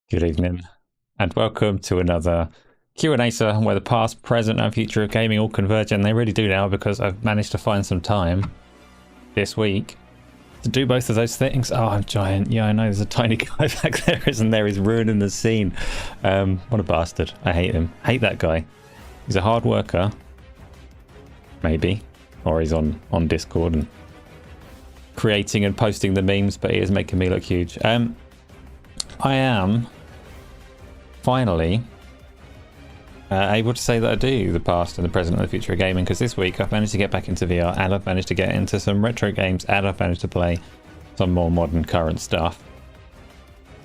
Good evening, and welcome to another Q&Asa, where the past, present, and future of gaming all converge, and they really do now because I've managed to find some time this week to do both of those things. Oh, I'm giant. Yeah, I know, there's a tiny guy back there, isn't there? He's ruining the scene. What a bastard. I hate him. Hate that guy. He's a hard worker. Maybe. Or he's on Discord and creating and posting the memes, but he is making me look huge. I am finally able to say that I do the past and the present and the future of gaming, because this week I've managed to get back into VR and I've managed to get into some retro games and I've managed to play some more modern current stuff.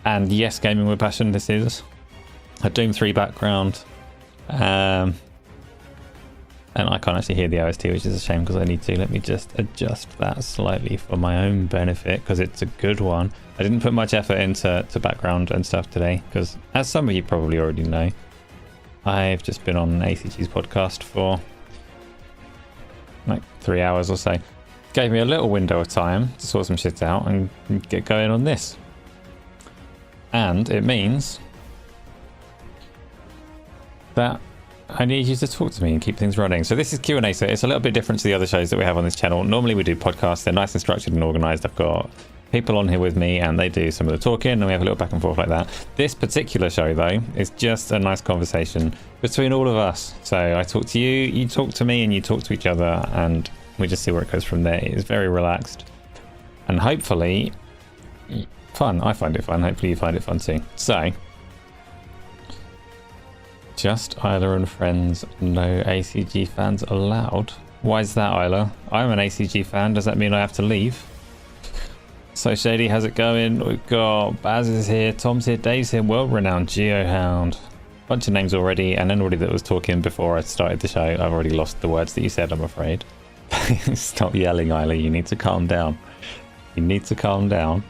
And yes, gaming with passion this is. A Doom 3 background. And I can't actually hear the OST, which is a shame because I need to. Let me just adjust that slightly for my own benefit because it's a good one. I didn't put much effort into background and stuff today because, as some of you probably already know, I've just been on ACG's podcast for like 3 hours or so. Gave me a little window of time to sort some shit out and get going on this. And it means that I need you to talk to me and keep things running. So this is Q&A, so it's a little bit different to the other shows that we have on this channel. Normally we do podcasts, they're nice and structured and organized. I've got people on here with me and they do some of the talking and we have a little back and forth like that. This particular show though is just a nice conversation between all of us. So I talk to you, you talk to me, and you talk to each other, and we just see where it goes from there. It is very relaxed and hopefully fun. I find it fun, hopefully you find it fun too. So just Isla and friends, no ACG fans allowed. Why is that, Isla? I'm an ACG fan, does that mean I have to leave? So Shady, how's it going? We've got Baz is here, Tom's here, Dave's here, world-renowned Geohound. Bunch of names already, and anybody that was talking before I started the show, I've already lost the words that you said, I'm afraid. Stop yelling, Isla, you need to calm down. You need to calm down.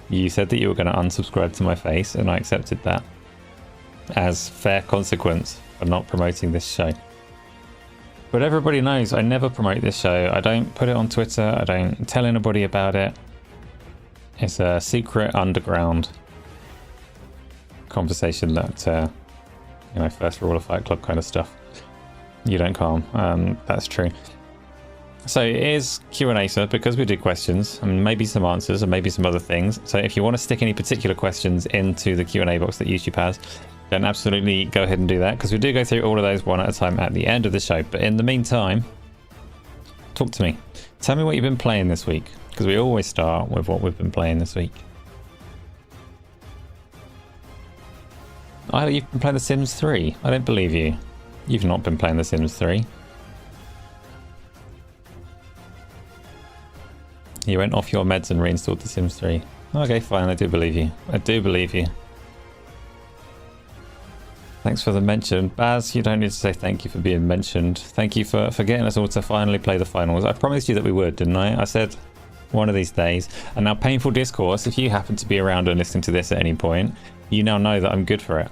You said that you were going to unsubscribe to my face, and I accepted that as fair consequence for not promoting this show. But everybody knows I never promote this show. I don't put it on Twitter. I don't tell anybody about it. It's a secret underground conversation that, you know, first rule of Fight Club kind of stuff. You don't calm. That's true. So it is Q&Asa because we do questions and maybe some answers and maybe some other things. So if you want to stick any particular questions into the Q&A box that YouTube has, then absolutely go ahead and do that, because we do go through all of those one at a time at the end of the show. But in the meantime, talk to me. Tell me what you've been playing this week, because we always start with what we've been playing this week. Either you've been playing The Sims 3. I don't believe you. You've not been playing The Sims 3. You went off your meds and reinstalled The Sims 3. Okay, fine, I do believe you. I do believe you. Thanks for the mention. Baz, you don't need to say thank you for being mentioned. Thank you for getting us all to finally play the finals. I promised you that we would, didn't I? I said one of these days. And now Painful Discourse, if you happen to be around and listening to this at any point, you now know that I'm good for it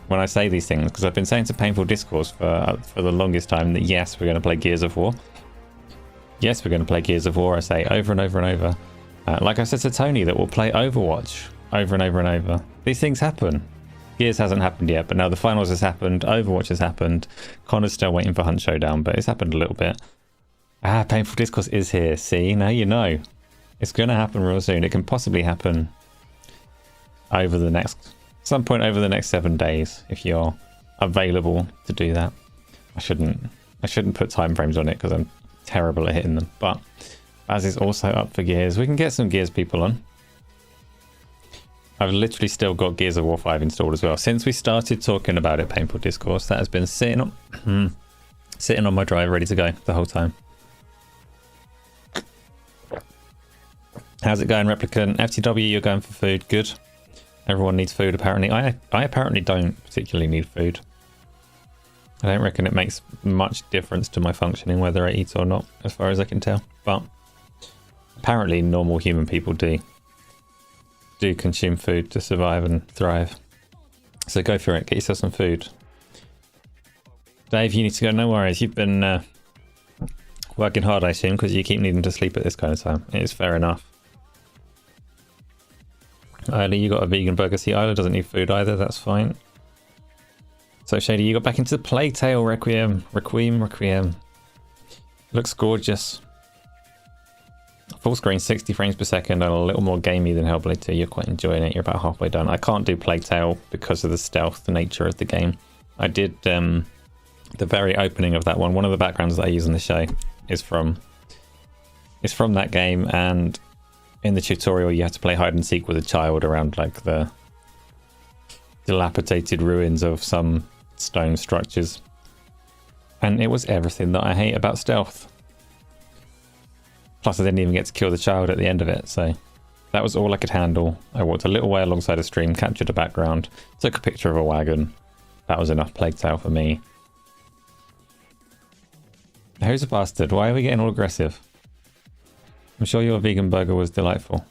when I say these things, because I've been saying to Painful Discourse for the longest time that yes, we're going to play Gears of War. Yes, we're going to play Gears of War, I say over and over and over. Like I said to Tony, that we'll play Overwatch over and over and over. These things happen. Gears hasn't happened yet, but now the finals has happened, Overwatch has happened, Connor's still waiting for Hunt Showdown, but it's happened a little bit. Painful Discourse is here, see? Now you know. It's going to happen real soon. It can possibly happen over the next, some point over the next 7 days, if you're available to do that. I shouldn't put time frames on it because I'm terrible at hitting them, but Baz is also up for Gears. We can get some Gears people on. I've literally still got Gears of War 5 installed as well. Since we started talking about it, Painful Discourse, that has been sitting on my drive ready to go the whole time. How's it going, Replicant? FTW, you're going for food. Good. Everyone needs food, apparently. I apparently don't particularly need food. I don't reckon it makes much difference to my functioning whether I eat or not, as far as I can tell. But apparently normal human people do consume food to survive and thrive. So go for it, get yourself some food. Dave, you need to go. No worries, you've been working hard, I assume, because you keep needing to sleep at this kind of time. It is fair enough. Isla, you got a vegan burger. See, Isla doesn't need food either. That's fine. So Shady, you got back into Plague Tale Requiem. Requiem. Looks gorgeous. Full screen, 60 frames per second, and a little more gamey than Hellblade 2. You're quite enjoying it. You're about halfway done. I can't do Plague Tale because of the stealth nature of the game. I did the very opening of that one. One of the backgrounds that I use in the show is from that game, and in the tutorial you have to play hide and seek with a child around like the dilapidated ruins of some stone structures. And it was everything that I hate about stealth. Plus I didn't even get to kill the child at the end of it, so that was all I could handle. I walked a little way alongside a stream, captured a background, took a picture of a wagon. That was enough Plague Tale for me. Who's a bastard? Why are we getting all aggressive? I'm sure your vegan burger was delightful.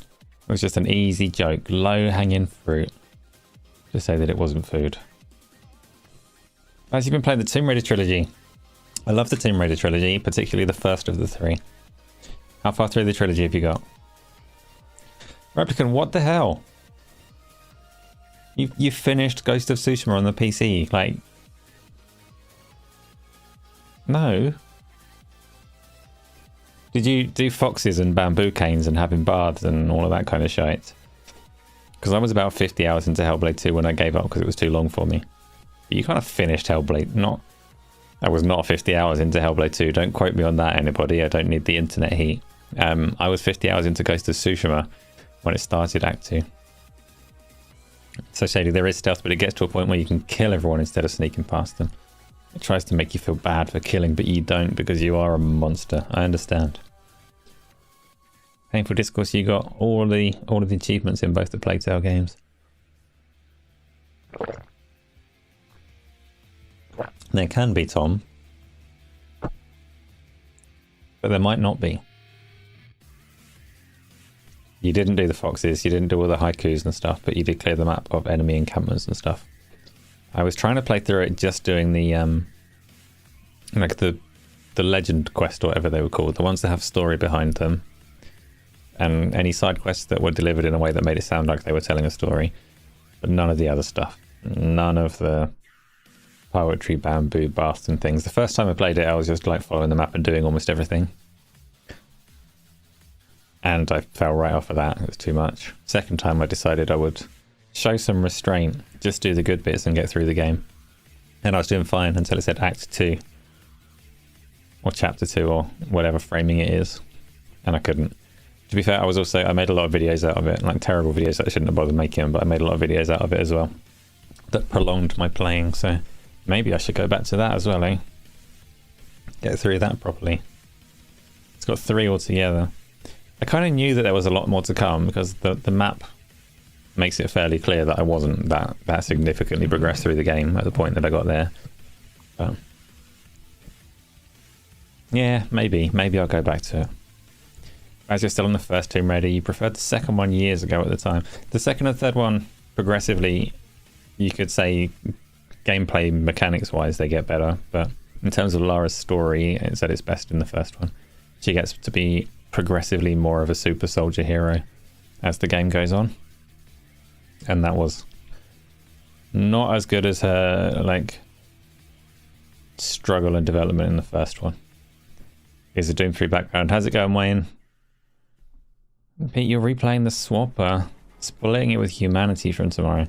It was just an easy joke, low-hanging fruit. Just say that it wasn't food. As you've been playing the Tomb Raider trilogy. I love the Tomb Raider trilogy, particularly the first of the three. How far through the trilogy have you got? Replicant, what the hell? You finished Ghost of Tsushima on the PC, like... No. Did you do foxes and bamboo canes and having baths and all of that kind of shit? Because I was about 50 hours into Hellblade 2 when I gave up because it was too long for me. But you kind of finished Hellblade, I was not 50 hours into Hellblade 2. Don't quote me on that, anybody. I don't need the internet heat. I was 50 hours into Ghost of Tsushima when it started Act 2. So Shady, there is stealth, but it gets to a point where you can kill everyone instead of sneaking past them. It tries to make you feel bad for killing, but you don't because you are a monster. I understand. Painful Discourse, you got all of the achievements in both the Plague Tale games. There can be, Tom. But there might not be. You didn't do the foxes, you didn't do all the haikus and stuff, but you did clear the map of enemy encampments and stuff. I was trying to play through it just doing the like the legend quest or whatever they were called, the ones that have story behind them, and any side quests that were delivered in a way that made it sound like they were telling a story, but none of the other stuff. None of the poetry, bamboo, baths and things. The first time I played it, I was just like following the map and doing almost everything. And I fell right off of that. It was too much. Second time I decided I would show some restraint, just do the good bits and get through the game. And I was doing fine until it said Act 2. Or Chapter 2 or whatever framing it is. And I couldn't. To be fair, I made a lot of videos out of it. Like terrible videos that I shouldn't have bothered making, but I made a lot of videos out of it as well. That prolonged my playing, so maybe I should go back to that as well, eh? Get through that properly. It's got 3 altogether. I kind of knew that there was a lot more to come because the map makes it fairly clear that I wasn't that significantly progressed through the game at the point that I got there. But yeah, maybe I'll go back to it. As you're still on the first Tomb Raider, you preferred the second one years ago at the time. The second and third one, progressively, you could say gameplay mechanics wise they get better, but in terms of Lara's story, it's at its best in the first one. She gets to be progressively more of a super soldier hero as the game goes on, and that was not as good as her like struggle and development in the first one. Here's a Doom 3 background. How's it going, Wayne? Pete, you're replaying the Swapper, splitting it with humanity from tomorrow,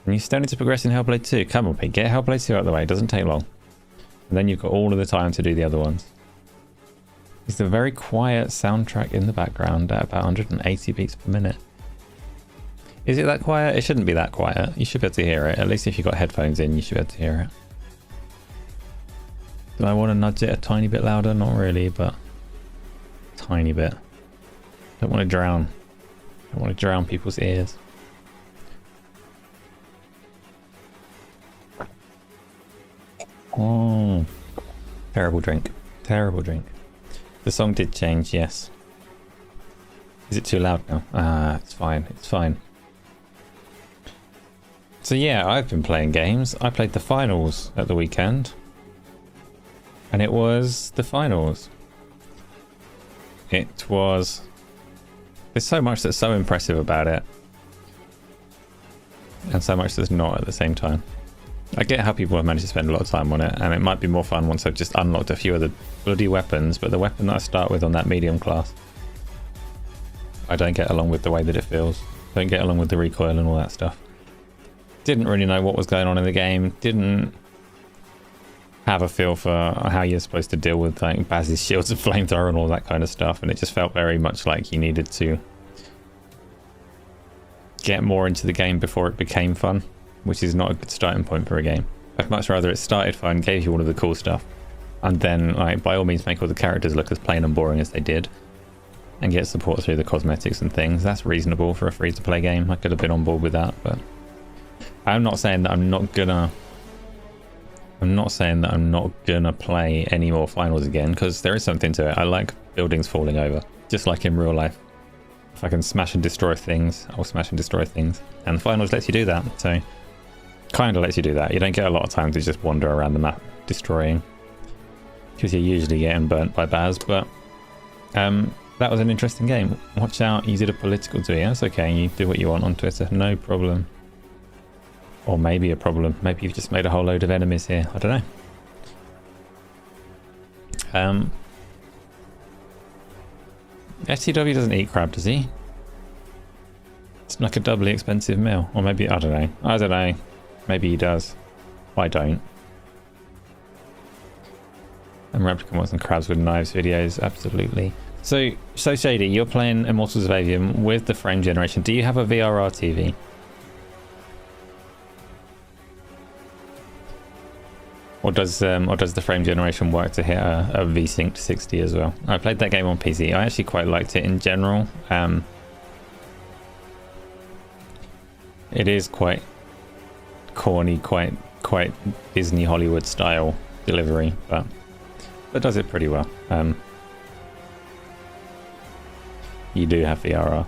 and you still need to progress in Hellblade 2. Come on, Pete, get Hellblade 2 out of the way. It doesn't take long, and then you've got all of the time to do the other ones. It's a very quiet soundtrack in the background at about 180 beats per minute. Is it that quiet? It shouldn't be that quiet. You should be able to hear it. At least if you've got headphones in, you should be able to hear it. Do I want to nudge it a tiny bit louder? Not really, but a tiny bit. Don't want to drown. Don't want to drown people's ears. Oh, terrible drink. Terrible drink. The song did change, yes. Is it too loud now? Ah, it's fine. It's fine. So yeah, I've been playing games. I played the finals at the weekend. And it was the finals. It was There's so much that's so impressive about it, and so much that's not at the same time. I get how people have managed to spend a lot of time on it, and it might be more fun once I've just unlocked a few of the bloody weapons, but the weapon that I start with on that medium class, I don't get along with the way that it feels. Don't get along with the recoil and all that stuff. Didn't really know what was going on in the game. Didn't have a feel for how you're supposed to deal with like Baz's shields and flamethrower and all that kind of stuff, and it just felt very much like you needed to get more into the game before it became fun, which is not a good starting point for a game. I'd much rather it started fun, gave you all of the cool stuff, and then like by all means make all the characters look as plain and boring as they did, and get support through the cosmetics and things. That's reasonable for a free-to-play game. I could have been on board with that, but I'm not saying that I'm not gonna play any more finals again, because there is something to it. I like buildings falling over, just like in real life. If I can smash and destroy things, I'll smash and destroy things. And the finals lets you do that, so kind of lets you do that. You don't get a lot of time to just wander around the map destroying, because you're usually getting burnt by Baz, but that was an interesting game. Watch out, you did a political tweet. That's okay, you do what you want on Twitter, no problem. Or maybe a problem. Maybe you've just made a whole load of enemies here. I don't know. FTW doesn't eat crab, does he? It's like a doubly expensive meal. Or maybe, I don't know. I don't know. Maybe he does. I don't. And Replicant wants some crabs with knives videos. Absolutely. So Shady, you're playing Immortals of Avium with the frame generation. Do you have a VRR TV? Or does the frame generation work to hit a V-Sync 60 as well? I played that game on PC. I actually quite liked it in general. It is quite corny, quite Disney Hollywood style delivery, but that does it pretty well. You do have VRR.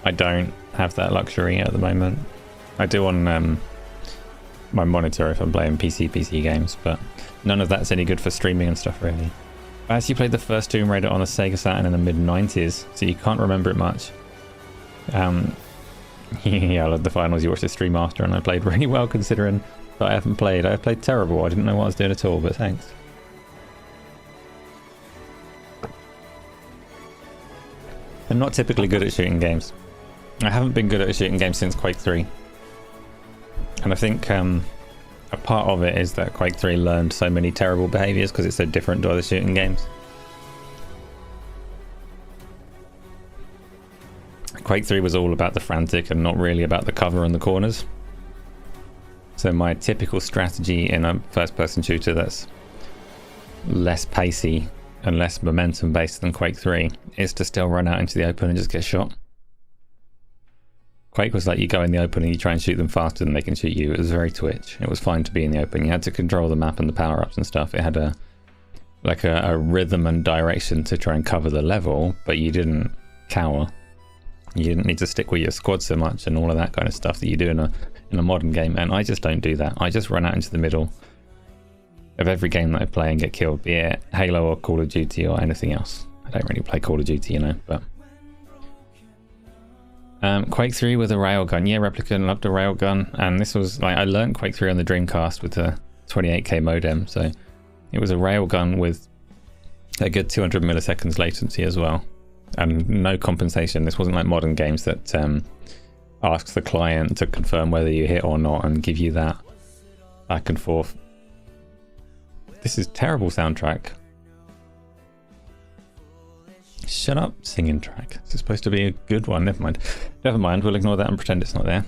I don't have that luxury at the moment. I do on my monitor if I'm playing PC games, but none of that's any good for streaming and stuff really. I actually played the first Tomb Raider on a Sega Saturn in the mid-90s, so you can't remember it much. Yeah, I love the finals. You watched the stream after, and I played really well considering that I haven't played. I played terrible. I didn't know what I was doing at all, but thanks. I'm not typically good at shooting games. I haven't been good at a shooting game since Quake 3. And I think a part of it is that Quake 3 learned so many terrible behaviours because it's so different to other shooting games. Quake 3 was all about the frantic and not really about the cover and the corners. So my typical strategy in a first-person shooter that's less pacey and less momentum based than Quake 3 is to still run out into the open and just get shot. Quake was like you go in the open and you try and shoot them faster than they can shoot you. It was very Twitch. It was fine to be in the open. You had to control the map and the power-ups and stuff. It had a rhythm and direction to try and cover the level, but you didn't cower. You didn't need to stick with your squad so much and all of that kind of stuff that you do in a modern game. And I just don't do that. I just run out into the middle of every game that I play and get killed, be it Halo or Call of Duty or anything else. I don't really play Call of Duty, you know, but Quake 3 with a railgun. Yeah, Replicant loved a railgun, and this was like I learned Quake 3 on the Dreamcast with a 28k modem, so it was a railgun with a good 200 milliseconds latency as well, and no compensation. This wasn't like modern games that asks the client to confirm whether you hit or not and give you that back and forth. This is terrible soundtrack. Shut up, singing track. It's supposed to be a good one. Never mind. Never mind. We'll ignore that and pretend it's not there.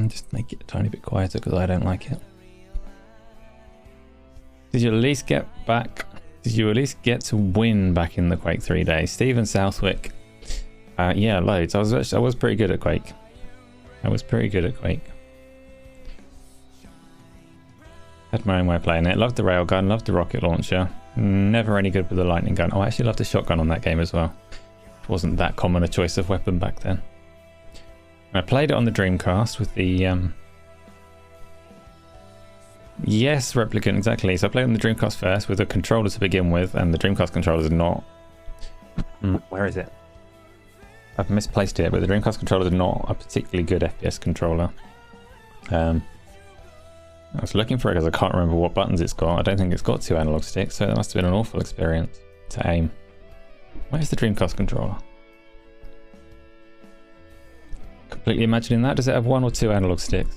Just make it a tiny bit quieter because I don't like it. Did you at least get to win back in the Quake 3 days? Stephen Southwick. Yeah, loads. I was pretty good at Quake. Had my own way of playing it. Loved the railgun, loved the rocket launcher. Never any good with the lightning gun. Oh, I actually loved the shotgun on that game as well. It wasn't that common a choice of weapon back then. I played it on the Dreamcast with the yes, Replicant, exactly. So I played on the Dreamcast first with a controller to begin with, and the Dreamcast controllers are not Where is it? I've misplaced it, but the Dreamcast controller is not a particularly good FPS controller. I was looking for it because I can't remember what buttons it's got. I don't think it's got 2 analog sticks, so that must have been an awful experience to aim. Where's the Dreamcast controller? Completely imagining that. Does it have 1 or 2 analog sticks?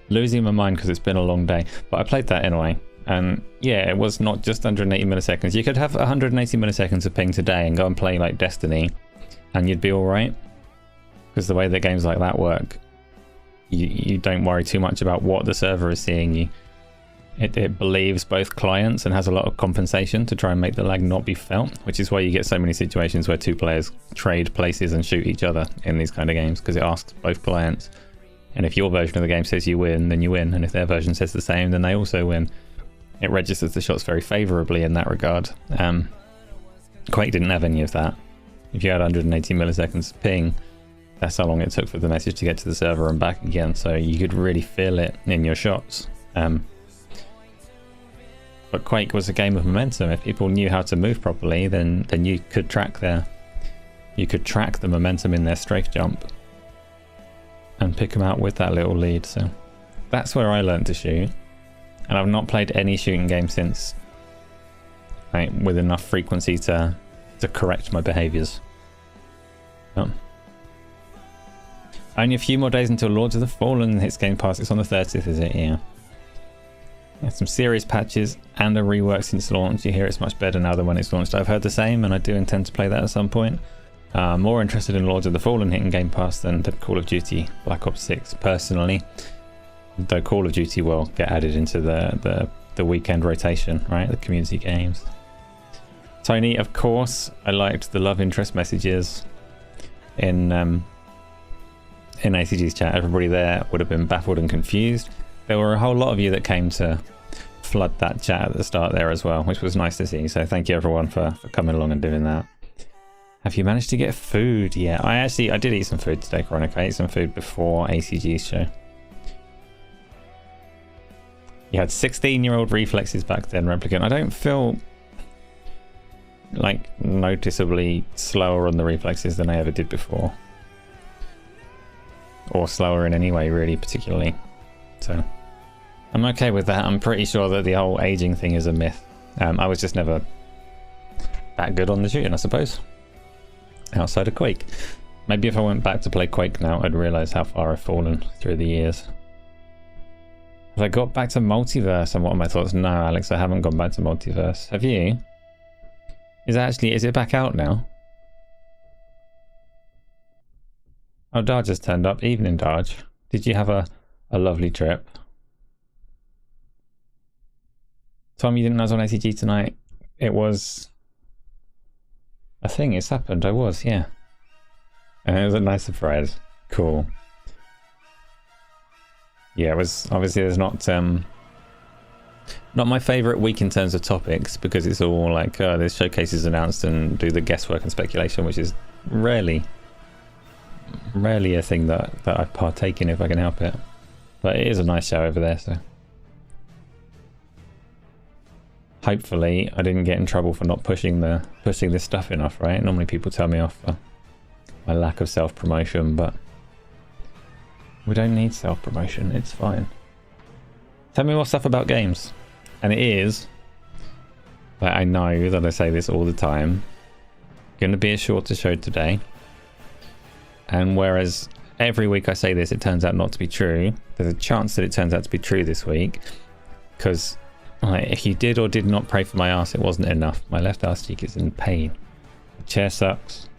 Losing my mind because it's been a long day, but I played that anyway. And yeah, it was not just 180 milliseconds. You could have 180 milliseconds of ping today and go and play like Destiny, and you'd be alright. Because the way that games like that work, you don't worry too much about what the server is seeing. It believes both clients and has a lot of compensation to try and make the lag not be felt, which is why you get so many situations where 2 players trade places and shoot each other in these kind of games, because it asks both clients. And if your version of the game says you win, then you win. And if their version says the same, then they also win. It registers the shots very favourably in that regard. Quake didn't have any of that. If you had 180 milliseconds ping, that's how long it took for the message to get to the server and back again. So you could really feel it in your shots. But Quake was a game of momentum. If people knew how to move properly, then you could track the momentum in their strafe jump and pick them out with that little lead. So that's where I learned to shoot, and I've not played any shooting game since, like, with enough frequency to correct my behaviors. Only a few more days until Lords of the Fallen hits Game Pass. It's on the 30th, is it? Yeah. Some serious patches and a rework since launch. You hear it's much better now than when it's launched. I've heard the same, and I do intend to play that at some point. More interested in Lords of the Fallen hitting Game Pass than Call of Duty Black Ops 6 personally. Though Call of Duty will get added into the weekend rotation, right? The community games. Tony, of course, I liked the love interest messages in ACG's chat. Everybody there would have been baffled and confused. There were a whole lot of you that came to flood that chat at the start there as well, which was nice to see. So thank you everyone for coming along and doing that. Have you managed to get food? Yeah, I did eat some food today, Chronic. I ate some food before ACG's show. You had 16-year-old reflexes back then, Replicant. I don't feel like noticeably slower on the reflexes than I ever did before. Or slower in any way, really, particularly. So I'm okay with that. I'm pretty sure that the whole aging thing is a myth. I was just never that good on the shooting, I suppose. Outside of Quake. Maybe if I went back to play Quake now, I'd realise how far I've fallen through the years. Have I got back to Multiverse, and what are my thoughts? No, Alex, I haven't gone back to Multiverse. Have you? Is it back out now? Oh, Darge has turned up. Evening, Darge. Did you have a lovely trip? Tom, you didn't know I was on ACG tonight? It was a thing. It's happened. I was, yeah. And it was a nice surprise. Cool. Yeah, it was obviously there's not my favourite week in terms of topics, because it's all like there's showcases announced and do the guesswork and speculation, which is rarely a thing that I partake in if I can help it. But it is a nice show over there, so hopefully I didn't get in trouble for not pushing this stuff enough, right? Normally people tell me off for my lack of self-promotion, but we don't need self-promotion, it's fine. Tell me more stuff about games. And it is, like, I know that I say this all the time, going to be a shorter show today. And whereas every week I say this, it turns out not to be true, there's a chance that it turns out to be true this week. Because if you did or did not pray for my ass, it wasn't enough. My left arse cheek is in pain. The chair sucks.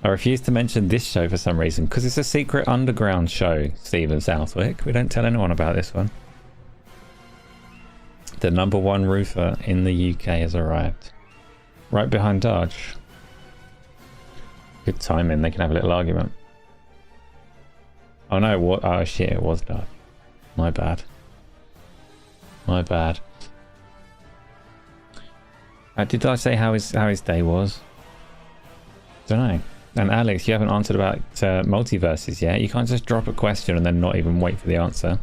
I refuse to mention this show for some reason, because it's a secret underground show, Stephen Southwick. We don't tell anyone about this one. The #1 roofer in the UK has arrived. Right behind Darge. Good timing, they can have a little argument. Oh no, what? Oh shit, it was Darge. My bad. My bad. Did I say how his day was? Don't know. And Alex, you haven't answered about multiverses yet. You can't just drop a question and then not even wait for the answer.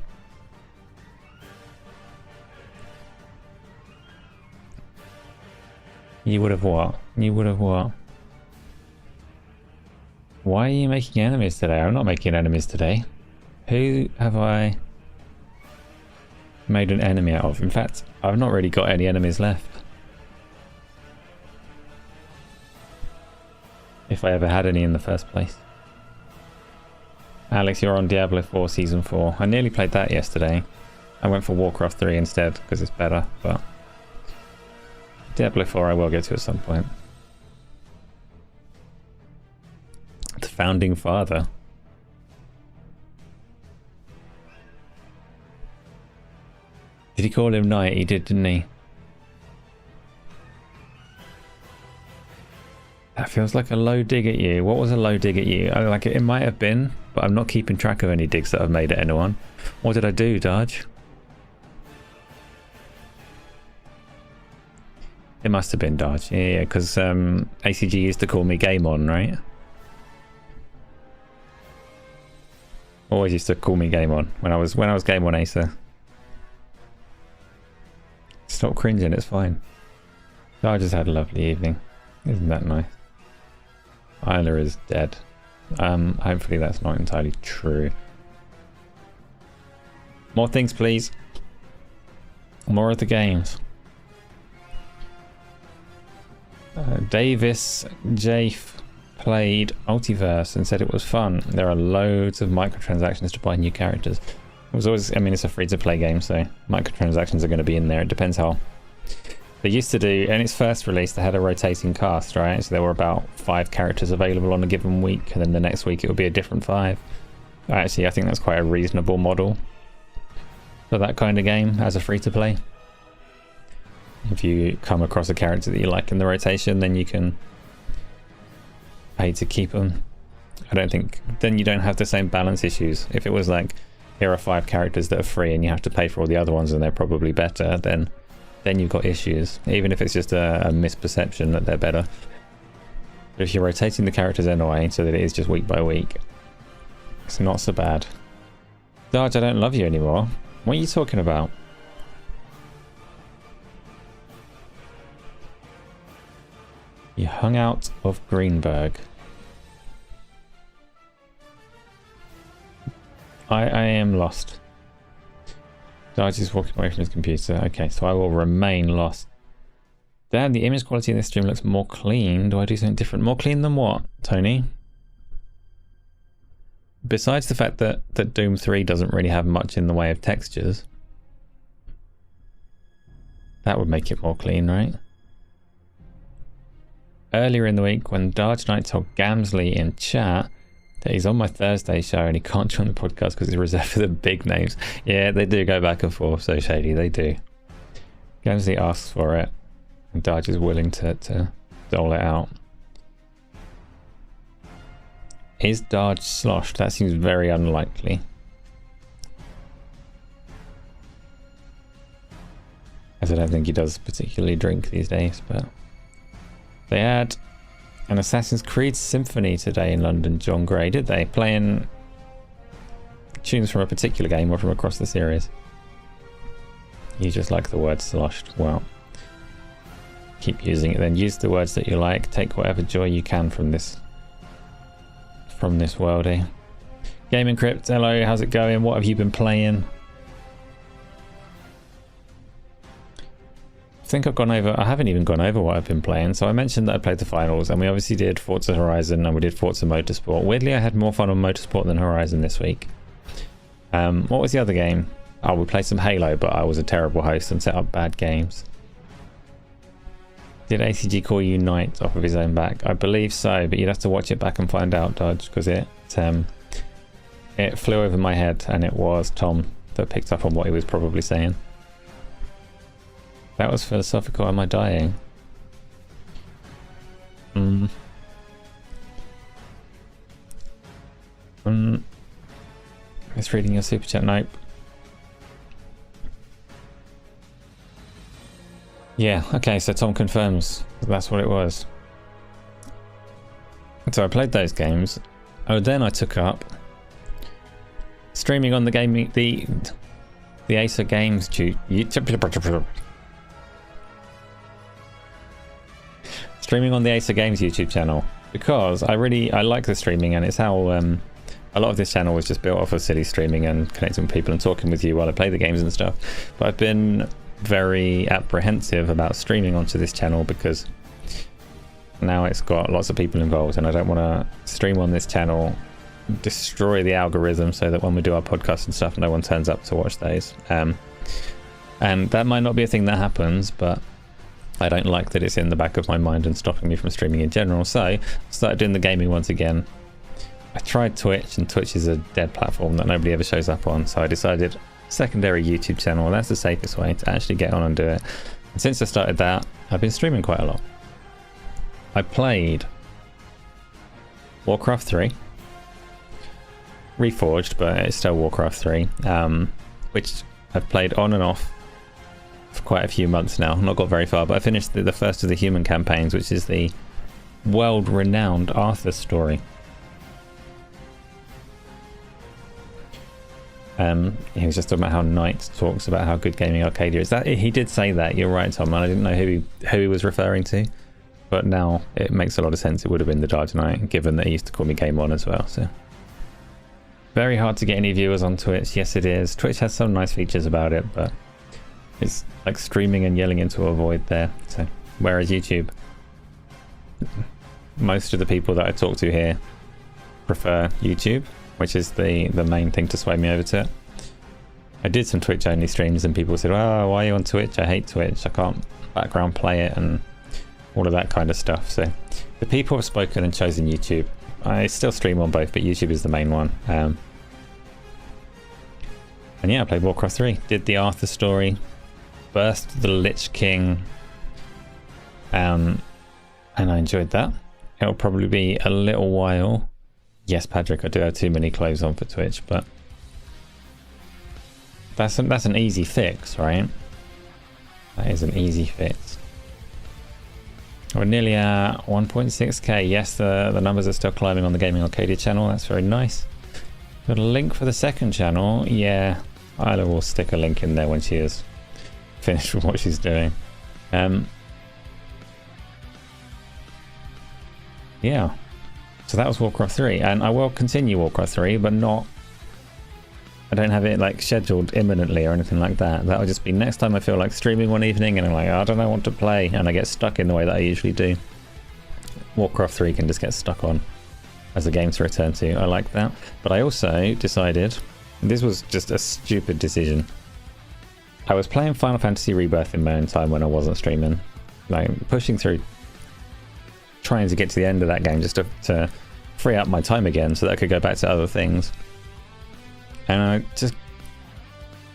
You would have what? You would have what? Why are you making enemies today? I'm not making enemies today. Who have I made an enemy out of? In fact, I've not really got any enemies left. If I ever had any in the first place. Alex, you're on Diablo 4 Season 4. I nearly played that yesterday. I went for Warcraft 3 instead because it's better, but Diablo 4 I will get to at some point. The Founding Father. Did he call him Knight? He did, didn't he? That feels like a low dig at you. What was a low dig at you? Like it might have been, but I'm not keeping track of any digs that I've made at anyone. What did I do, Dodge? It must have been Dodge. Yeah, because ACG used to call me Game On, right? Always used to call me Game On when I was Game On Asa. Stop cringing, it's fine. I just had a lovely evening. Isn't that nice? Isla is dead. Hopefully that's not entirely true. More things, please. More of the games. Davis Jafe played Multiverse and said it was fun. There are loads of microtransactions to buy new characters. It was always, I mean, it's a free-to-play game, so microtransactions are going to be in there. It depends how. They used to do, in its first release, they had a rotating cast, right? So there were about 5 characters available on a given week, and then the next week it would be a different 5. Actually, I think that's quite a reasonable model for that kind of game as a free-to-play. If you come across a character that you like in the rotation, then you can pay to keep them. I don't think, then you don't have the same balance issues. If it was like, here are 5 characters that are free and you have to pay for all the other ones and they're probably better, then you've got issues, even if it's just a misperception that they're better. But if you're rotating the characters anyway, so that it is just week by week, it's not so bad. Dodge, I don't love you anymore. What are you talking about? You hung out of Greenberg. I am lost. Dodge is walking away from his computer. Okay, so I will remain lost. Damn, the image quality in this stream looks more clean. Do I do something different? More clean than what, Tony? Besides the fact that Doom 3 doesn't really have much in the way of textures. That would make it more clean, right? Earlier in the week, when Darge Knight told Gamsley in chat that he's on my Thursday show and he can't join the podcast because it's reserved for the big names. Yeah, they do go back and forth, so shady, they do. Gamsley asks for it, and Darge is willing to dole it out. Is Darge sloshed? That seems very unlikely. As I don't think he does particularly drink these days, but they had an Assassin's Creed Symphony today in London, John Gray, did they? Playing tunes from a particular game or from across the series? You just like the word sloshed. Well, keep using it then. Use the words that you like. Take whatever joy you can from this worldie. Gaming Crypt, hello, how's it going? What have you been playing? I think I've gone over, I haven't even gone over what I've been playing. So I mentioned that I played the finals, and we obviously did Forza Horizon and we did Forza Motorsport. Weirdly, I had more fun on Motorsport than Horizon this week. What was the other game? Oh, we played some Halo, but I was a terrible host and set up bad games. Did ACG call you Knight off of his own back? I believe so, but you'd have to watch it back and find out, Dodge, because it flew over my head, and it was Tom that picked up on what he was probably saying. That was philosophical. Am I dying? It's reading your super chat. Nope. Yeah, okay, so Tom confirms that's what it was. So I played those games. Oh, then I took up streaming on the gaming the Asa Games YouTube. streaming on the Asa Games YouTube channel, because I like the streaming, and it's how a lot of this channel was just built off of silly streaming and connecting with people and talking with you while I play the games and stuff. But I've been very apprehensive about streaming onto this channel because now it's got lots of people involved, and I don't want to stream on this channel, destroy the algorithm so that when we do our podcast and stuff, no one turns up to watch those. And that might not be a thing that happens, but I don't like that it's in the back of my mind and stopping me from streaming in general. So I started doing the gaming once again. I tried Twitch, and Twitch is a dead platform that nobody ever shows up on, so I decided secondary YouTube channel, that's the safest way to actually get on and do it. And since I started that, I've been streaming quite a lot. I played Warcraft 3, Reforged, but it's still Warcraft 3, which I've played on and off for quite a few months now. Not got very far, but I finished the first of the human campaigns, which is the world-renowned Arthur story. He was just talking about how Knight talks about how good Gaming Arcadia is. That he did say that. You're right, Tom. And I didn't know who he was referring to, but now it makes a lot of sense. It would have been the Dark Knight, given that he used to call me Game On as well. So very hard to get any viewers on Twitch. Yes, it is. Twitch has some nice features about it, but it's like streaming and yelling into a void there. So whereas YouTube, most of the people that I talk to here prefer YouTube, which is the main thing to sway me over to it. I did some Twitch only streams and people said, oh, why are you on Twitch? I hate Twitch. I can't background play it and all of that kind of stuff. So the people have spoken and chosen YouTube. I still stream on both, but YouTube is the main one. And yeah, I played Warcraft 3, did the Arthur story, burst the Lich King, and I enjoyed that. It'll probably be a little while. Yes, Patrick, I do have too many clothes on for Twitch, but that's an easy fix, right? That is an easy fix. We're nearly at 1.6k. Yes, the numbers are still climbing on the Gaming Arcadia channel. That's very nice. Got a link for the second channel. Yeah, Isla will stick a link in there when she is finished with what she's doing. Yeah. So that was Warcraft 3, and I will continue Warcraft 3, but not... I don't have it like scheduled imminently or anything like that. That'll just be next time I feel like streaming one evening and I'm like, I don't know what to play, and I get stuck in the way that I usually do. Warcraft 3 can just get stuck on as a game to return to. I like that. But I also decided, this was just a stupid decision. I was playing Final Fantasy Rebirth in my own time when I wasn't streaming, like pushing through, trying to get to the end of that game just to free up my time again so that I could go back to other things. And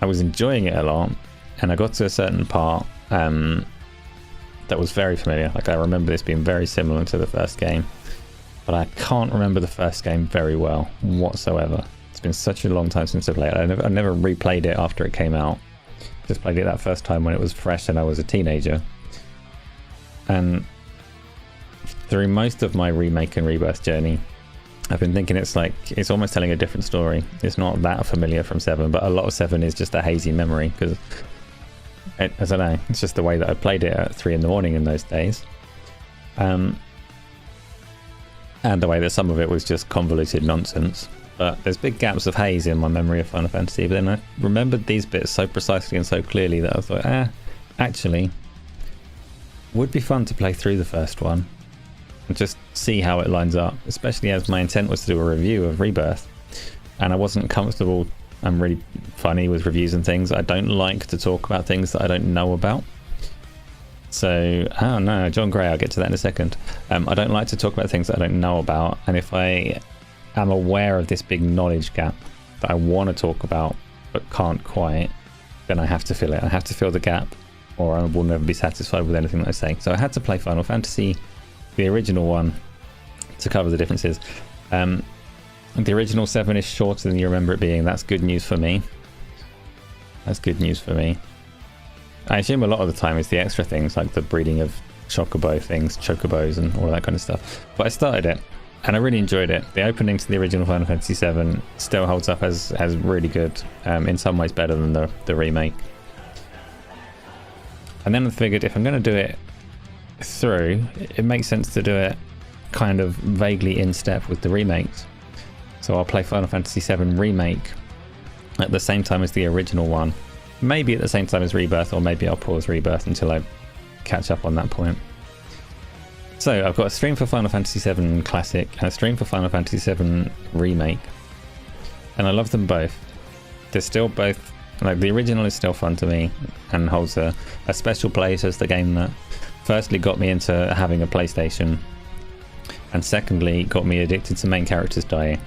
I was enjoying it a lot, and I got to a certain part that was very familiar. Like, I remember this being very similar to the first game, but I can't remember the first game very well whatsoever. It's been such a long time since I played it. I never replayed it after it came out. Just played it that first time when it was fresh and I was a teenager. And through most of my remake and rebirth journey, I've been thinking it's almost telling a different story. It's not that familiar from 7, but a lot of 7 is just a hazy memory because, I don't know, it's just the way that I played it at 3 in the morning in those days. And the way that some of it was just convoluted nonsense. But there's big gaps of haze in my memory of Final Fantasy, but then I remembered these bits so precisely and so clearly that I thought, actually, would be fun to play through the first one and just see how it lines up, especially as my intent was to do a review of Rebirth, and I wasn't comfortable. I'm really funny with reviews and things. I don't like to talk about things that I don't know about. So, oh no, John Gray, I'll get to that in a second. I don't like to talk about things that I don't know about, and if I am aware of this big knowledge gap that I want to talk about but can't quite, then I have to fill it. I have to fill the gap, or I will never be satisfied with anything that I say. So I had to play Final Fantasy, the original one, to cover the differences. The original 7 is shorter than you remember it being. That's good news for me. That's good news for me. I assume a lot of the time it's the extra things like the breeding of chocobos and all that kind of stuff. But I started it and I really enjoyed it. The opening to the original Final Fantasy 7 still holds up as really good, in some ways better than the remake. And then I figured if I'm going to do it through, it makes sense to do it kind of vaguely in step with the remakes. So I'll play Final Fantasy VII Remake at the same time as the original one. Maybe at the same time as Rebirth, or maybe I'll pause Rebirth until I catch up on that point. So I've got a stream for Final Fantasy VII Classic and a stream for Final Fantasy VII Remake. And I love them both. They're still both, like, the original is still fun to me and holds a special place as the game that firstly got me into having a PlayStation, and secondly got me addicted to main characters dying.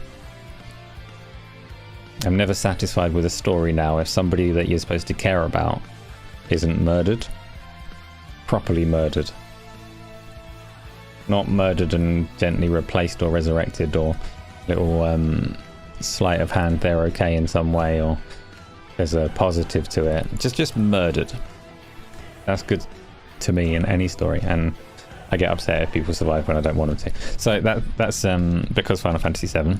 I'm never satisfied with a story now if somebody that you're supposed to care about isn't murdered. Properly murdered. Not murdered and gently replaced or resurrected, or little sleight of hand they're okay in some way, or there's a positive to it. Just murdered. That's good to me in any story, and I get upset if people survive when I don't want them to. So that's because Final Fantasy VII.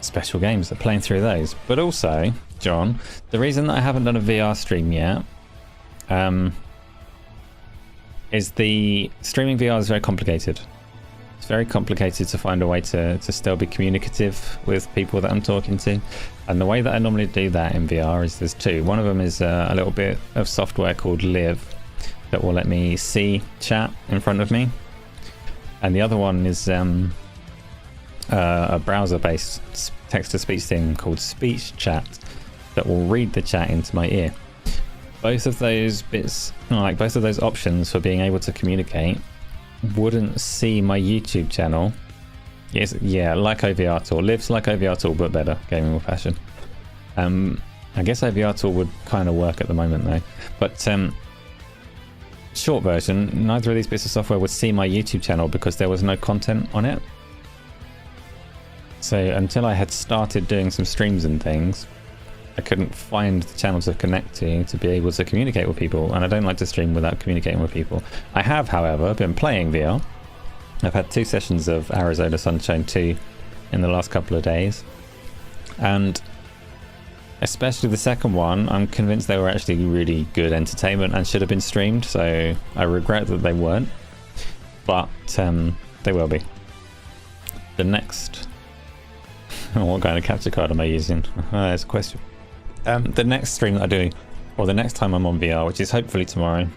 Special games, are playing through those. But also, John, the reason that I haven't done a VR stream yet is the streaming VR is very complicated. It's very complicated to find a way to still be communicative with people that I'm talking to. And the way that I normally do that in VR is there's two. One of them is a little bit of software called Live that will let me see chat in front of me. And the other one is a browser-based text-to-speech thing called Speech Chat that will read the chat into my ear. Both of those bits, like both of those options for being able to communicate, wouldn't see my YouTube channel. Yes, yeah, like OVR Tool. Lives like OVR Tool, but better. Gaming with Passion. I guess OVR Tool would kind of work at the moment though. But short version, neither of these bits of software would see my YouTube channel because there was no content on it. So until I had started doing some streams and things, I couldn't find the channel to connect to be able to communicate with people, and I don't like to stream without communicating with people. I have, however, been playing VR. I've had 2 sessions of Arizona Sunshine 2 in the last couple of days, and especially the second one, I'm convinced they were actually really good entertainment and should have been streamed, so I regret that they weren't, but they will be. The next... what kind of capture card am I using? That's a question. The next stream that I do, or the next time I'm on VR, which is hopefully tomorrow,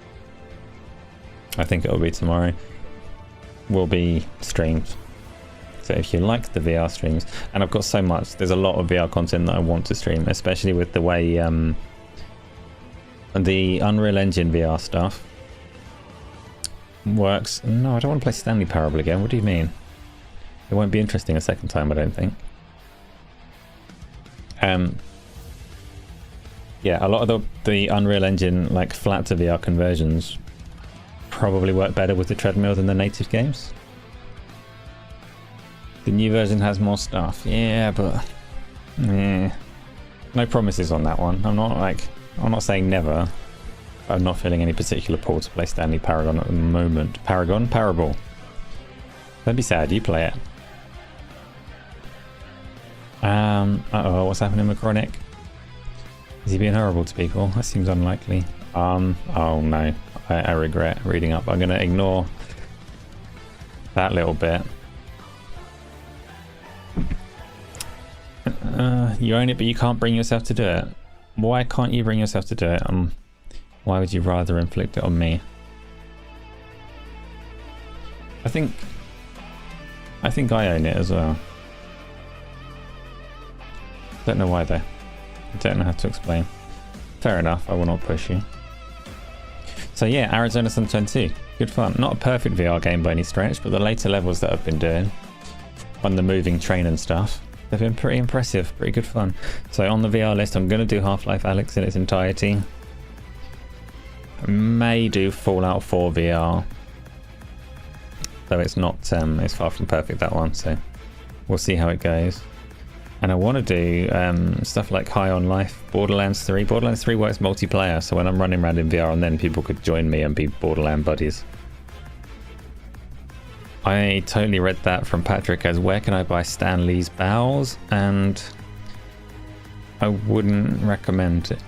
I think it will be tomorrow, will be streamed. So if you like the VR streams, and I've got so much, there's a lot of VR content that I want to stream, especially with the way the Unreal Engine VR stuff works. No, I don't want to play Stanley Parable again. What do you mean? It won't be interesting a second time, I don't think. Yeah, a lot of the Unreal Engine like flat to VR conversions probably work better with the treadmill than the native games. The new version has more stuff, yeah, but no promises on that one. I'm not saying never. I'm not feeling any particular pull to play Stanley Paragon at the moment. Parable. Don't be sad, you play it. Uh-oh, what's happening with Chronic? Is he being horrible to people? That seems unlikely. Oh no, I regret reading up. I'm going to ignore that little bit. You own it, but you can't bring yourself to do it. Why can't you bring yourself to do it? Why would you rather inflict it on me? I think I own it as well. Don't know why though. I don't know how to explain. Fair enough, I will not push you. So yeah, Arizona Sunshine 2. Good fun. Not a perfect VR game by any stretch, but the later levels that I've been doing on the moving train and stuff, they've been pretty impressive, pretty good fun. So on the VR list, I'm going to do Half-Life Alyx in its entirety. I may do Fallout 4 VR. Though it's not, it's far from perfect, that one, so we'll see how it goes. And I want to do stuff like High on Life, Borderlands 3. Borderlands 3 works multiplayer, so when I'm running around in VR and then people could join me and be Borderland buddies. I totally read that from Patrick as where can I buy Stan Lee's Bowels, and I wouldn't recommend it.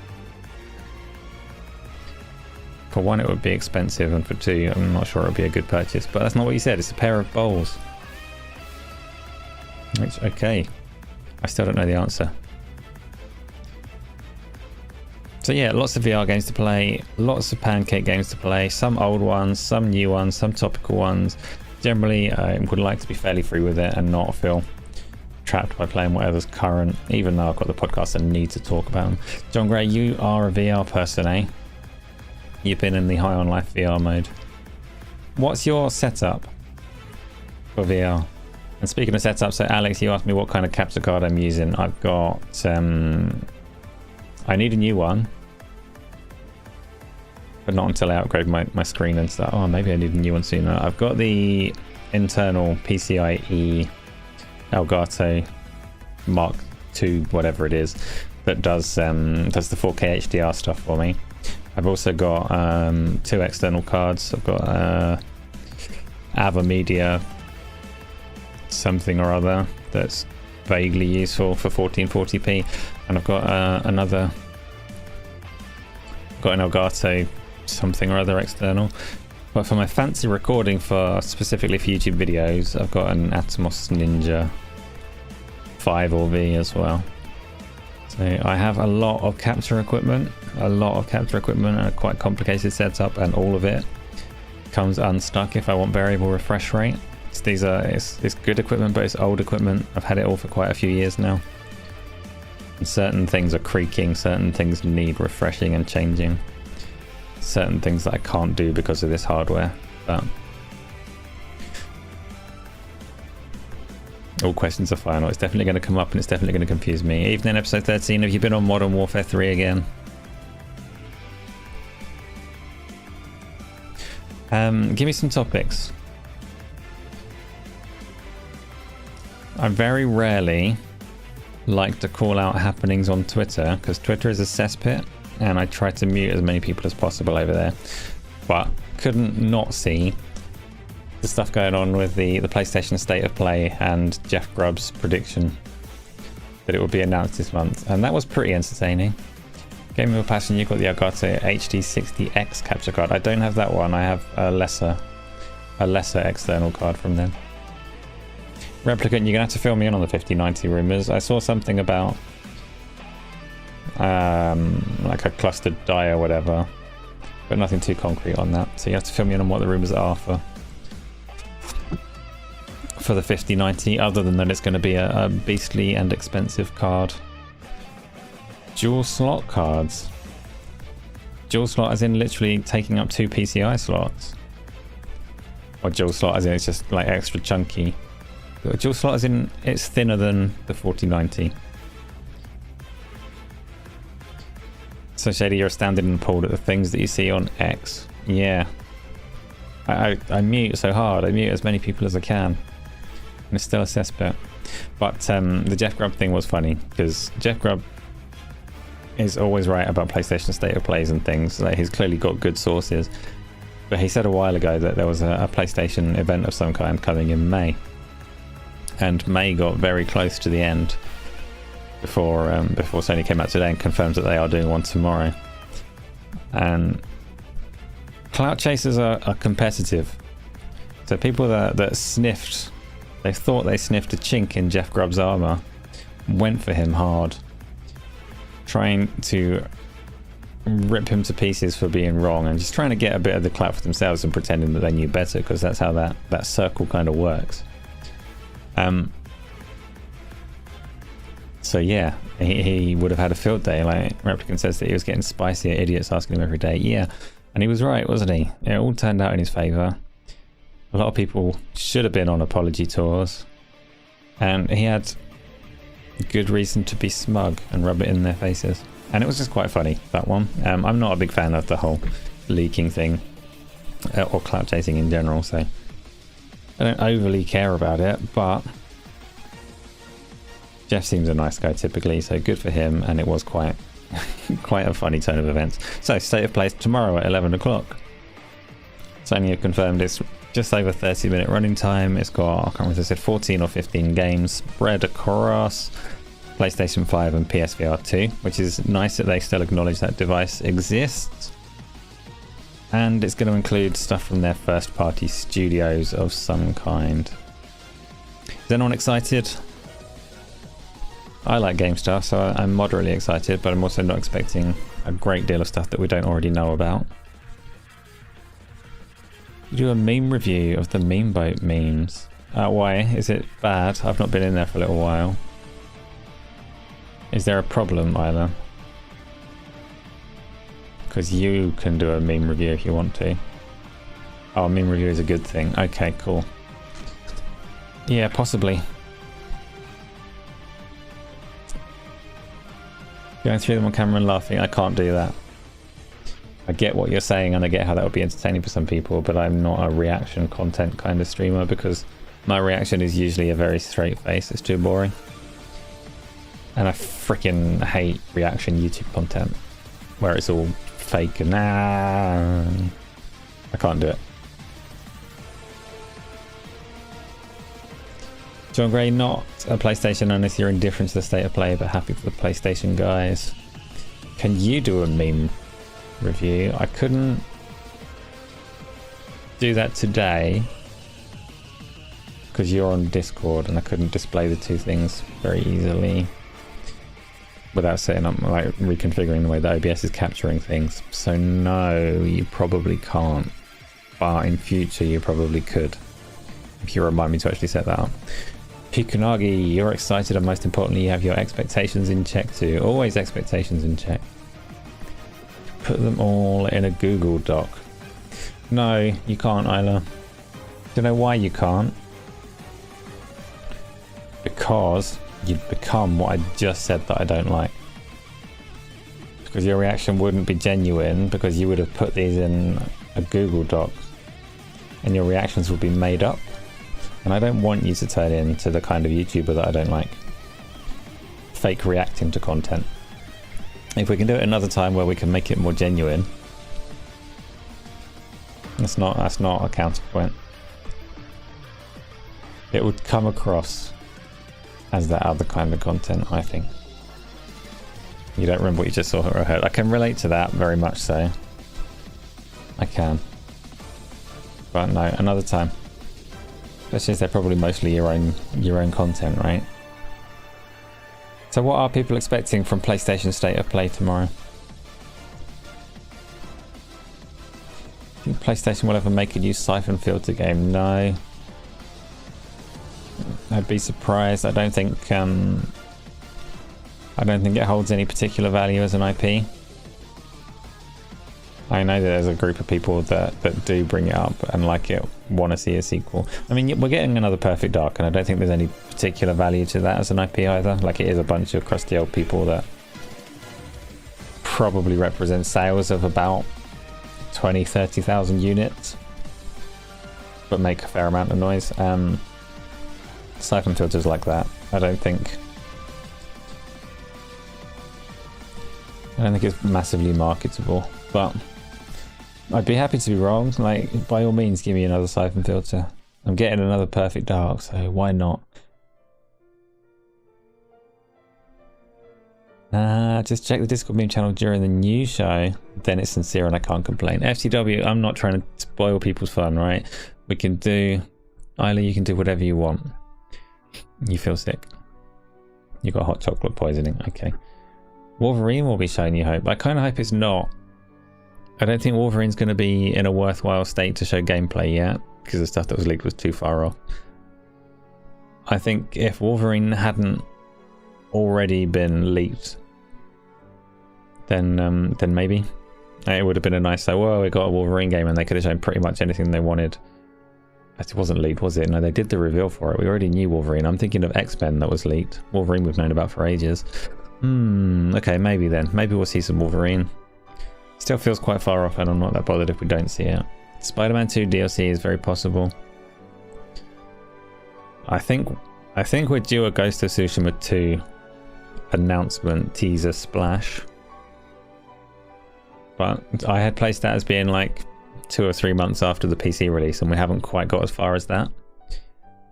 For one, it would be expensive, and for two, I'm not sure it would be a good purchase. But that's not what you said. It's a pair of bowls. Which, okay. I still don't know the answer. So yeah, lots of VR games to play, lots of pancake games to play, some old ones, some new ones, some topical ones. Generally, I would like to be fairly free with it and not feel trapped by playing whatever's current, even though I've got the podcast and need to talk about them. John Gray, you are a VR person, eh? You've been in the High on Life VR mode. What's your setup for VR? And speaking of setup, so Alex, you asked me what kind of capture card I'm using. I've got, I need a new one, but not until I upgrade my screen and stuff. Oh, maybe I need a new one sooner. I've got the internal PCIe Elgato Mark II, whatever it is, that does the 4K HDR stuff for me. I've also got 2 external cards. I've got Ava Media something or other that's vaguely useful for 1440p, and I've got an Elgato something or other external. But for my fancy recording, for specifically for YouTube videos, I've got an Atomos Ninja 5 or V as well. So I have a lot of capture equipment, and a quite complicated setup, and all of it comes unstuck if I want variable refresh rate. It's good equipment, but it's old equipment. I've had it all for quite a few years now. And certain things are creaking, certain things need refreshing and changing. Certain things that I can't do because of this hardware. But all questions are final. It's definitely going to come up and it's definitely going to confuse me. Evening, episode 13. Have you been on Modern Warfare 3 again? Give me some topics. I very rarely like to call out happenings on Twitter, because Twitter is a cesspit and I try to mute as many people as possible over there, but couldn't not see the stuff going on with the PlayStation State of Play and Jeff Grubb's prediction that it would be announced this month, and that was pretty entertaining. Gaming with Passion, you've got the Elgato HD60X capture card. I don't have that one. I have a lesser external card from them. Replicant, you're gonna have to fill me in on the 5090 rumors. I saw something about like a clustered die or whatever, but nothing too concrete on that. So you have to fill me in on what the rumors are for the 5090, other than that it's going to be a beastly and expensive card. Dual slot cards. Dual slot as in literally taking up 2 PCI slots, or dual slot as in it's just like extra chunky. Dual slot as in it's thinner than the 4090. So Shady, you're astounded and appalled at the things that you see on X. Yeah. I mute so hard. I mute as many people as I can. And it's still a cesspit. But the Jeff Grubb thing was funny, because Jeff Grubb is always right about PlayStation State of Plays and things. Like, he's clearly got good sources. But he said a while ago that there was a PlayStation event of some kind coming in May. And May got very close to the end before Sony came out today and confirmed that they are doing one tomorrow. And clout chasers are competitive. So people that sniffed, they thought they sniffed a chink in Jeff Grubb's armor, went for him hard, trying to rip him to pieces for being wrong, and just trying to get a bit of the clout for themselves and pretending that they knew better, because that's how that circle kind of works. So yeah, he would have had a field day. Like Replicant says that he was getting spicy at idiots asking him every day. Yeah, and he was right, wasn't he? It all turned out in his favour. A lot of people should have been on apology tours, and he had good reason to be smug and rub it in their faces. And it was just quite funny, that one. I'm not a big fan of the whole leaking thing, or clout chasing in general, so I don't overly care about it, but Jeff seems a nice guy typically, so good for him, and it was quite a funny turn of events. So, State of Play tomorrow at 11 o'clock. Sony have confirmed it's just over 30-minute running time. It's got, I can't remember if I said 14 or 15 games spread across PlayStation 5 and PSVR 2, which is nice that they still acknowledge that device exists. And it's going to include stuff from their first party studios of some kind. Is anyone excited? I like GameStar, so I'm moderately excited, but I'm also not expecting a great deal of stuff that we don't already know about. Do a meme review of the meme boat memes. Why? Is it bad? I've not been in there for a little while. Is there a problem, Isla? Because you can do a meme review if you want to. Oh, a meme review is a good thing. Okay, cool. Yeah, possibly. Going through them on camera and laughing, I can't do that. I get what you're saying and I get how that would be entertaining for some people, but I'm not a reaction content kind of streamer because my reaction is usually a very straight face. It's too boring. And I freaking hate reaction YouTube content where it's all fake and I can't do it. John Gray, not a PlayStation unless you're indifferent to the state of play, but happy for the PlayStation guys. Can you do a meme review? I couldn't do that today because you're on Discord and I couldn't display the two things very easily without setting up, like reconfiguring the way that OBS is capturing things. So no, you probably can't, but in future you probably could if you remind me to actually set that up. Pikunagi, you're excited and most importantly you have your expectations in check too. Always expectations in check. Put them all in a Google Doc. No, you can't, Isla. Do you know why you can't? Because you'd become what I just said that I don't like. Because your reaction wouldn't be genuine because you would have put these in a Google Doc and your reactions would be made up. And I don't want you to turn into the kind of YouTuber that I don't like. Fake reacting to content. If we can do it another time where we can make it more genuine, that's not a counterpoint. It would come across as that other kind of content, I think. You don't remember what you just saw or heard. I can relate to that very much so. I can. But no, another time. Especially as they're probably mostly your own content, right? So what are people expecting from PlayStation State of Play tomorrow? Think PlayStation will ever make a new Siphon Filter game? No. I'd be surprised. I don't think it holds any particular value as an IP. I know that there's a group of people that do bring it up and like it, want to see a sequel. I mean, we're getting another Perfect Dark and I don't think there's any particular value to that as an IP either. Like, it is a bunch of crusty old people that probably represent sales of about 20,000-30,000 units, but make a fair amount of noise. Siphon Filters like that. I don't think it's massively marketable, but I'd be happy to be wrong. Like, by all means, give me another Siphon Filter. I'm getting another Perfect Dark, so why not? Just check the Discord meme channel during the news show. Then it's sincere and I can't complain. FTW, I'm not trying to spoil people's fun, right? We can do... Isla, you can do whatever you want. You feel sick. You got hot chocolate poisoning. Okay. Wolverine will be shown, you hope. I kind of hope it's not. I don't think Wolverine's going to be in a worthwhile state to show gameplay yet, because the stuff that was leaked was too far off. I think if Wolverine hadn't already been leaked, then maybe. It would have been a nice, so, well, we got a Wolverine game and they could have shown pretty much anything they wanted. But it wasn't leaked, was it? No, they did the reveal for it. We already knew Wolverine. I'm thinking of X-Men that was leaked. Wolverine we've known about for ages. Okay, maybe then. Maybe we'll see some Wolverine. Still feels quite far off and I'm not that bothered if we don't see it. Spider-Man 2 DLC is very possible. I think we're due a Ghost of Tsushima 2 announcement teaser splash. But I had placed that as being like 2 or 3 months after the PC release and we haven't quite got as far as that.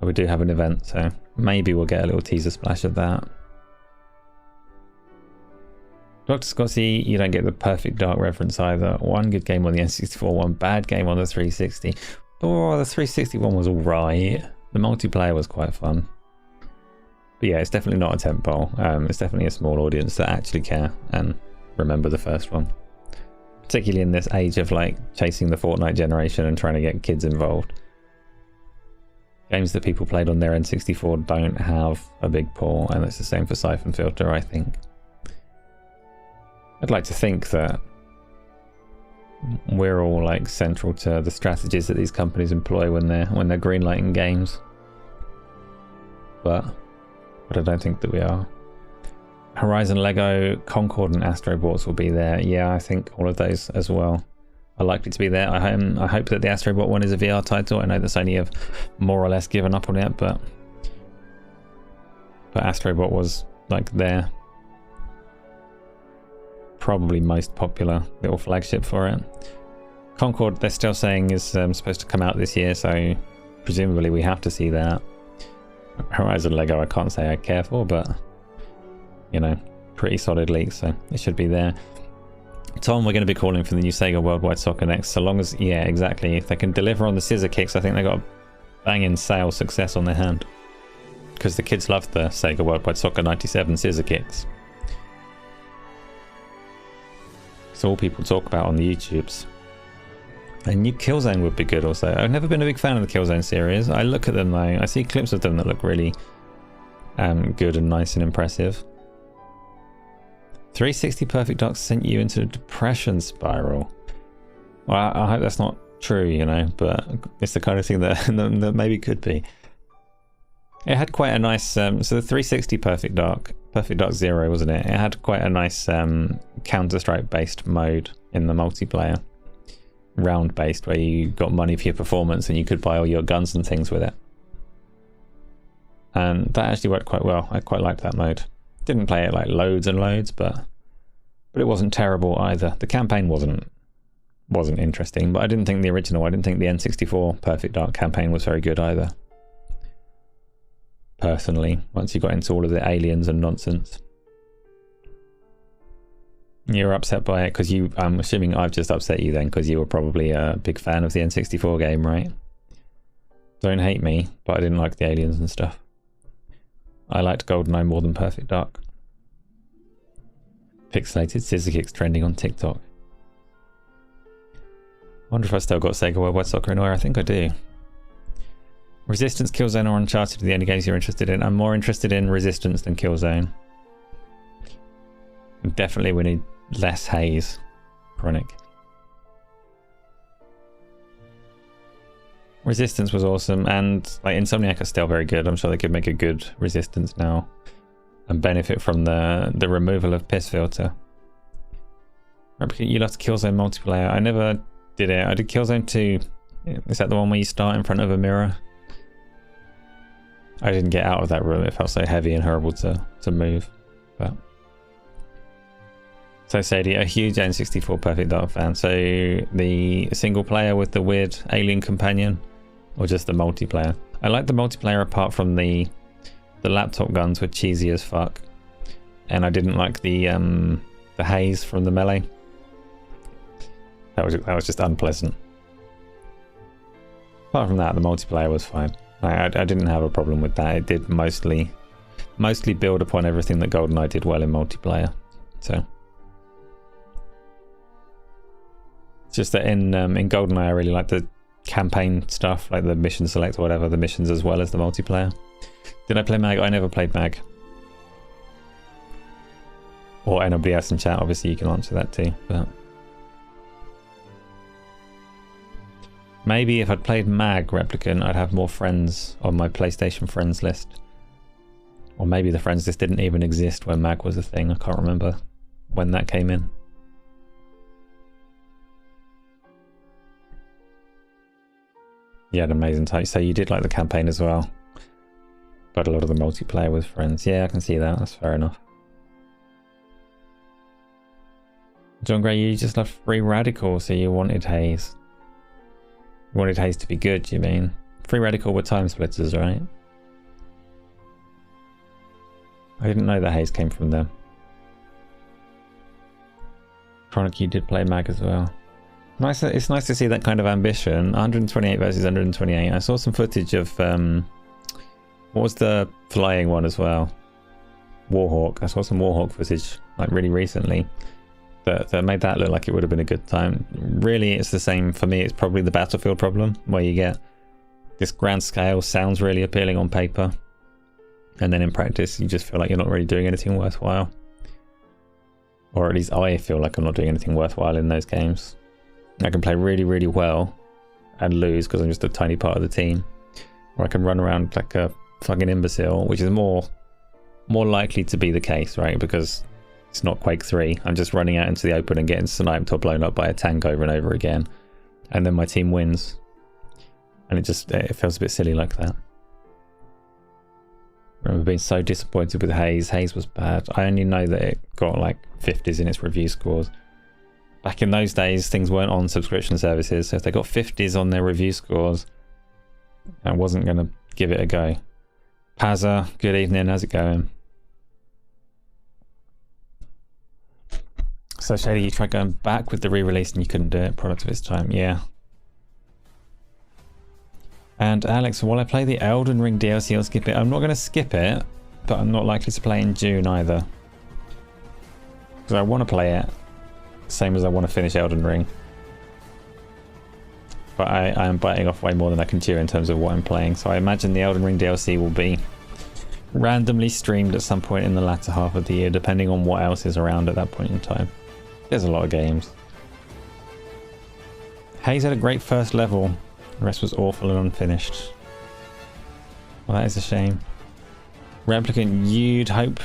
But we do have an event, so maybe we'll get a little teaser splash of that. Dr. Scotty, you don't get the Perfect Dark reference either. One good game on the N64, one bad game on the 360. Oh, the 360 one was alright. The multiplayer was quite fun. But yeah, it's definitely not a tentpole. It's definitely a small audience that actually care and remember the first one. Particularly in this age of like chasing the Fortnite generation and trying to get kids involved. Games that people played on their N64 don't have a big pull, and it's the same for Siphon Filter, I think. I'd like to think that we're all like central to the strategies that these companies employ when they're greenlighting games, but I don't think that we are. Horizon, Lego, Concord, and Astrobots will be there. Yeah, I think all of those as well are likely to be there. I hope that the Astrobot one is a VR title. I know that Sony have more or less given up on it, but Astrobot was like their probably most popular little flagship for it. Concord, they're still saying is supposed to come out this year, so presumably we have to see that. Horizon, Lego, I can't say I care for, but you know, pretty solid leaks, so it should be there. Tom, we're going to be calling for the new Sega Worldwide Soccer next, so long as, yeah, exactly, if they can deliver on the scissor kicks, I think they've got a banging sales success on their hand, because the kids love the Sega Worldwide Soccer 97 scissor kicks. It's all people talk about on the YouTubes. A new Killzone would be good also. I've never been a big fan of the Killzone series. I look at them though, I see clips of them that look really good and nice and impressive. 360 Perfect Dark sent you into a depression spiral. Well, I hope that's not true, you know, but it's the kind of thing that, that maybe could be. It had quite a nice, so the 360 Perfect Dark 0, wasn't it? It had quite a nice Counter-Strike based mode in the multiplayer. Round based, where you got money for your performance and you could buy all your guns and things with it. And that actually worked quite well. I quite liked that mode. Didn't play it like loads and loads, but it wasn't terrible either. The campaign wasn't interesting, but I didn't think the N64 Perfect Dark campaign was very good either. Personally, once you got into all of the aliens and nonsense. You're upset by it because I'm assuming I've just upset you then, because you were probably a big fan of the N64 game, right? Don't hate me, but I didn't like the aliens and stuff. I liked GoldenEye more than Perfect Dark. Pixelated scissor kicks trending on TikTok. Wonder if I still got Sega Worldwide Soccer Anywhere. I think I do. Resistance, Killzone, or Uncharted are the only games you're interested in. I'm more interested in Resistance than Killzone. Definitely we need less haze. Chronic. Resistance was awesome, and like Insomniac are still very good. I'm sure they could make a good Resistance now and benefit from the removal of piss filter. You loved Killzone multiplayer. I never did it. I did Killzone 2. Is that the one where you start in front of a mirror? I didn't get out of that room. It felt so heavy and horrible to move. But so Sadie, a huge N64 Perfect Dark fan. So the single player with the weird alien companion, or just the multiplayer? I like the multiplayer apart from the laptop guns were cheesy as fuck, and I didn't like the haze from the melee. That was just unpleasant. Apart from that, the multiplayer was fine. I didn't have a problem with that. It did mostly build upon everything that GoldenEye did well in multiplayer. So it's just that in GoldenEye I really like the campaign stuff, like the mission select or whatever, the missions as well as the multiplayer. Did I play MAG? I never played MAG. Or anybody else in chat, obviously you can answer that too. But maybe if I'd played MAG Replicant, I'd have more friends on my PlayStation friends list. Or maybe the friends list didn't even exist when MAG was a thing. I can't remember when that came in. You had amazing time. So you did like the campaign as well. But a lot of the multiplayer with friends. Yeah, I can see that. That's fair enough. John Gray, you just love Free Radical, so you wanted haze. You wanted haze to be good, you mean? Free Radical were time splitters, right? I didn't know that haze came from them. Chronic, you did play Mag as well. Nice. It's nice to see that kind of ambition. 128 versus 128. I saw some footage of what was the flying one as well? Warhawk. I saw some Warhawk footage like really recently that made that look like it would have been a good time. Really, it's the same for me. It's probably the Battlefield problem, where you get this grand scale sounds really appealing on paper, and then in practice you just feel like you're not really doing anything worthwhile. Or at least I feel like I'm not doing anything worthwhile in those games. I can play really, really well and lose because I'm just a tiny part of the team. Or I can run around like a fucking imbecile, which is more likely to be the case, right? Because it's not Quake 3. I'm just running out into the open and getting sniped or blown up by a tank over and over again. And then my team wins. And it feels a bit silly like that. I remember being so disappointed with Haze. Haze was bad. I only know that it got like 50s in its review scores. Back in those days, things weren't on subscription services. So if they got 50s on their review scores, I wasn't going to give it a go. Pazza, good evening. How's it going? So Shady, you tried going back with the re-release and you couldn't do it. Product of its time, yeah. And Alex, while I play the Elden Ring DLC, I'll skip it. I'm not going to skip it, but I'm not likely to play in June either. Because I want to play it, same as I want to finish Elden Ring. But I am biting off way more than I can chew in terms of what I'm playing. So I imagine the Elden Ring DLC will be randomly streamed at some point in the latter half of the year, depending on what else is around at that point in time. There's a lot of games. Haze had a great first level. The rest was awful and unfinished. Well, that is a shame. Replicant, you'd hope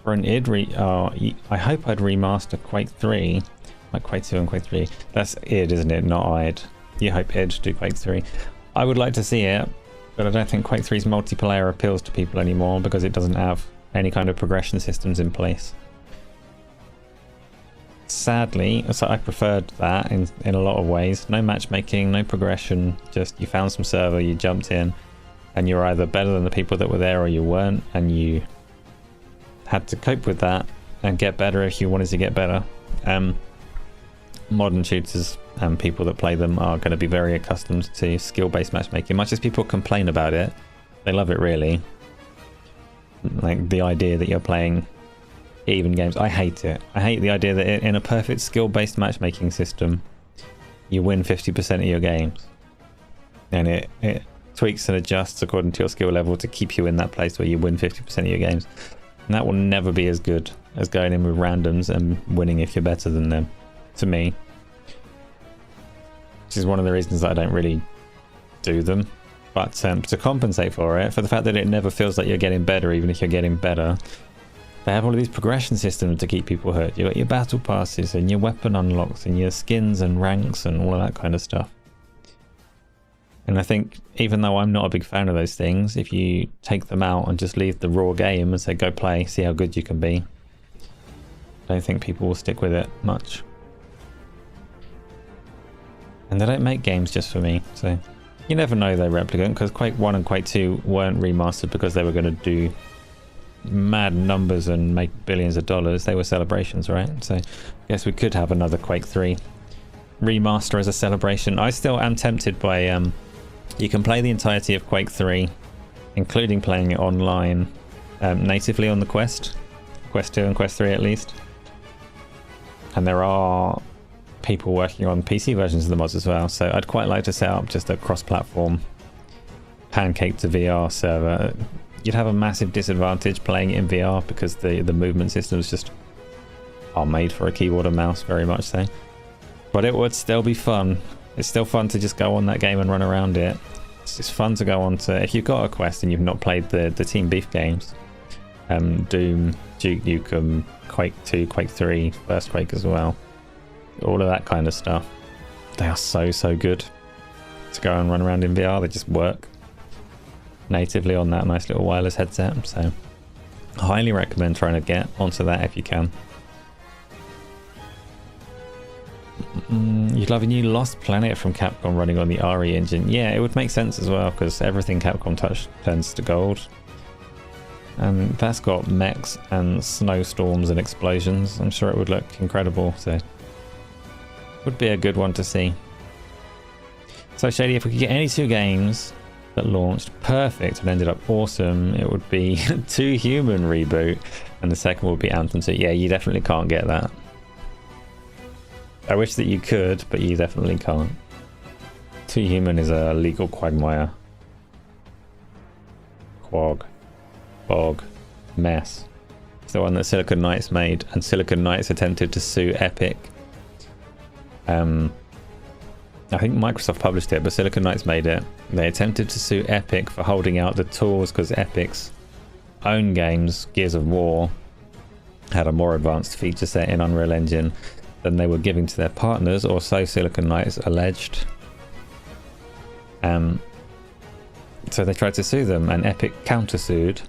for an id I hope I'd remaster Quake 3. Like Quake 2 and Quake 3. That's id, isn't it? Not id. You hope id do Quake 3. I would like to see it, but I don't think Quake 3's multiplayer appeals to people anymore because it doesn't have any kind of progression systems in place. Sadly, so I preferred that in a lot of ways. No matchmaking, no progression, just you found some server, you jumped in, and you're either better than the people that were there or you weren't, and you had to cope with that and get better if you wanted to get better. Modern shooters and people that play them are going to be very accustomed to skill-based matchmaking. Much as people complain about it, they love it really. Like the idea that you're playing even games, I hate it. I hate the idea that in a perfect skill-based matchmaking system, you win 50% of your games, and it tweaks and adjusts according to your skill level to keep you in that place where you win 50% of your games. And that will never be as good as going in with randoms and winning if you're better than them, to me. Which is one of the reasons that I don't really do them. But to compensate for it, for the fact that it never feels like you're getting better even if you're getting better, they have all of these progression systems to keep people hurt. You've got your battle passes and your weapon unlocks and your skins and ranks and all of that kind of stuff. And I think even though I'm not a big fan of those things, if you take them out and just leave the raw game and say go play, see how good you can be, I don't think people will stick with it much. And they don't make games just for me, so you never know though, Replicant, because Quake 1 and Quake 2 weren't remastered because they were going to do mad numbers and make billions of dollars. They were celebrations, right? So I guess we could have another Quake 3 remaster as a celebration. I still am tempted by you can play the entirety of Quake 3, including playing it online natively on the Quest 2 and Quest 3 at least. And there are people working on PC versions of the mods as well, so I'd quite like to set up just a cross-platform pancake to VR server. You'd have a massive disadvantage playing it in VR because the movement systems just are made for a keyboard and mouse, very much so. But it would still be fun. It's still fun to just go on that game and run around it. It's just fun to go on to, if you've got a Quest and you've not played the Team Beef games, Doom, Duke Nukem, Quake 2, Quake 3, First Quake as well, all of that kind of stuff. They are so good to go and run around in VR. They just work natively on that nice little wireless headset, so I highly recommend trying to get onto that if you can. You'd love a new Lost Planet from Capcom running on the RE engine. Yeah, it would make sense as well, because everything Capcom touch turns to gold. And that's got mechs and snowstorms and explosions. I'm sure it would look incredible. So Would be a good one to see. So Shady, if we could get any 2 games that launched perfect and ended up awesome, it would be 2 Human reboot, and the second would be Anthem 2. Yeah, you definitely can't get that. I wish that you could, but you definitely can't. 2 Human is a legal quagmire. Bog. Mess. It's the one that Silicon Knights made, and Silicon Knights attempted to sue Epic. I think Microsoft published it, but Silicon Knights made it. They attempted to sue Epic for holding out the tools because Epic's own games, Gears of War, had a more advanced feature set in Unreal Engine than they were giving to their partners, or so Silicon Knights alleged. So they tried to sue them, and Epic countersued.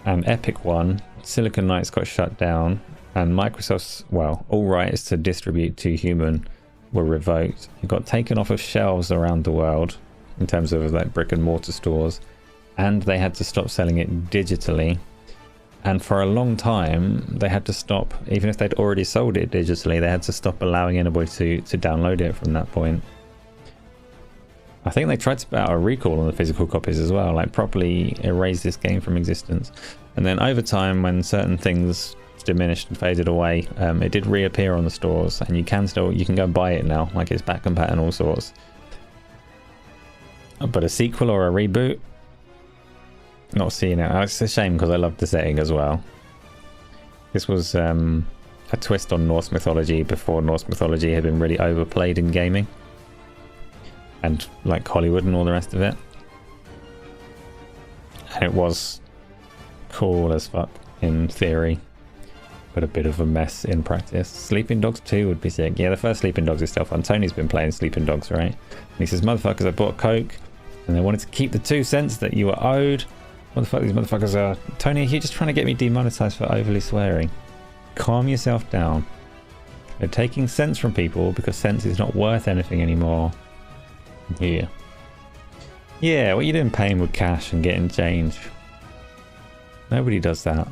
And Epic won. Silicon Knights got shut down, and Microsoft's, well, all rights to distribute 2 Human were revoked. It got taken off of shelves around the world in terms of like brick and mortar stores, and they had to stop selling it digitally. And for a long time they had to stop, even if they'd already sold it digitally, they had to stop allowing anybody to download it from that point. I think they tried to put out a recall on the physical copies as well, like properly erase this game from existence. And then over time, when certain things diminished and faded away, it did reappear on the stores, and you can go and buy it now, like it's back compat and all sorts. But a sequel or a reboot, not seeing it. It's a shame because I loved the setting as well. This was a twist on Norse mythology before Norse mythology had been really overplayed in gaming and like Hollywood and all the rest of it, and it was cool as fuck in theory, but a bit of a mess in practice. Sleeping Dogs 2 would be sick. Yeah, the first Sleeping Dogs is still fun. Tony's been playing Sleeping Dogs, right? And he says, motherfuckers, I bought Coke and they wanted to keep the 2 cents that you were owed. What the fuck these motherfuckers are. Tony, you're just trying to get me demonetized for overly swearing. Calm yourself down. They're taking cents from people because cents is not worth anything anymore. Yeah. Yeah, what you doing paying with cash and getting change? Nobody does that.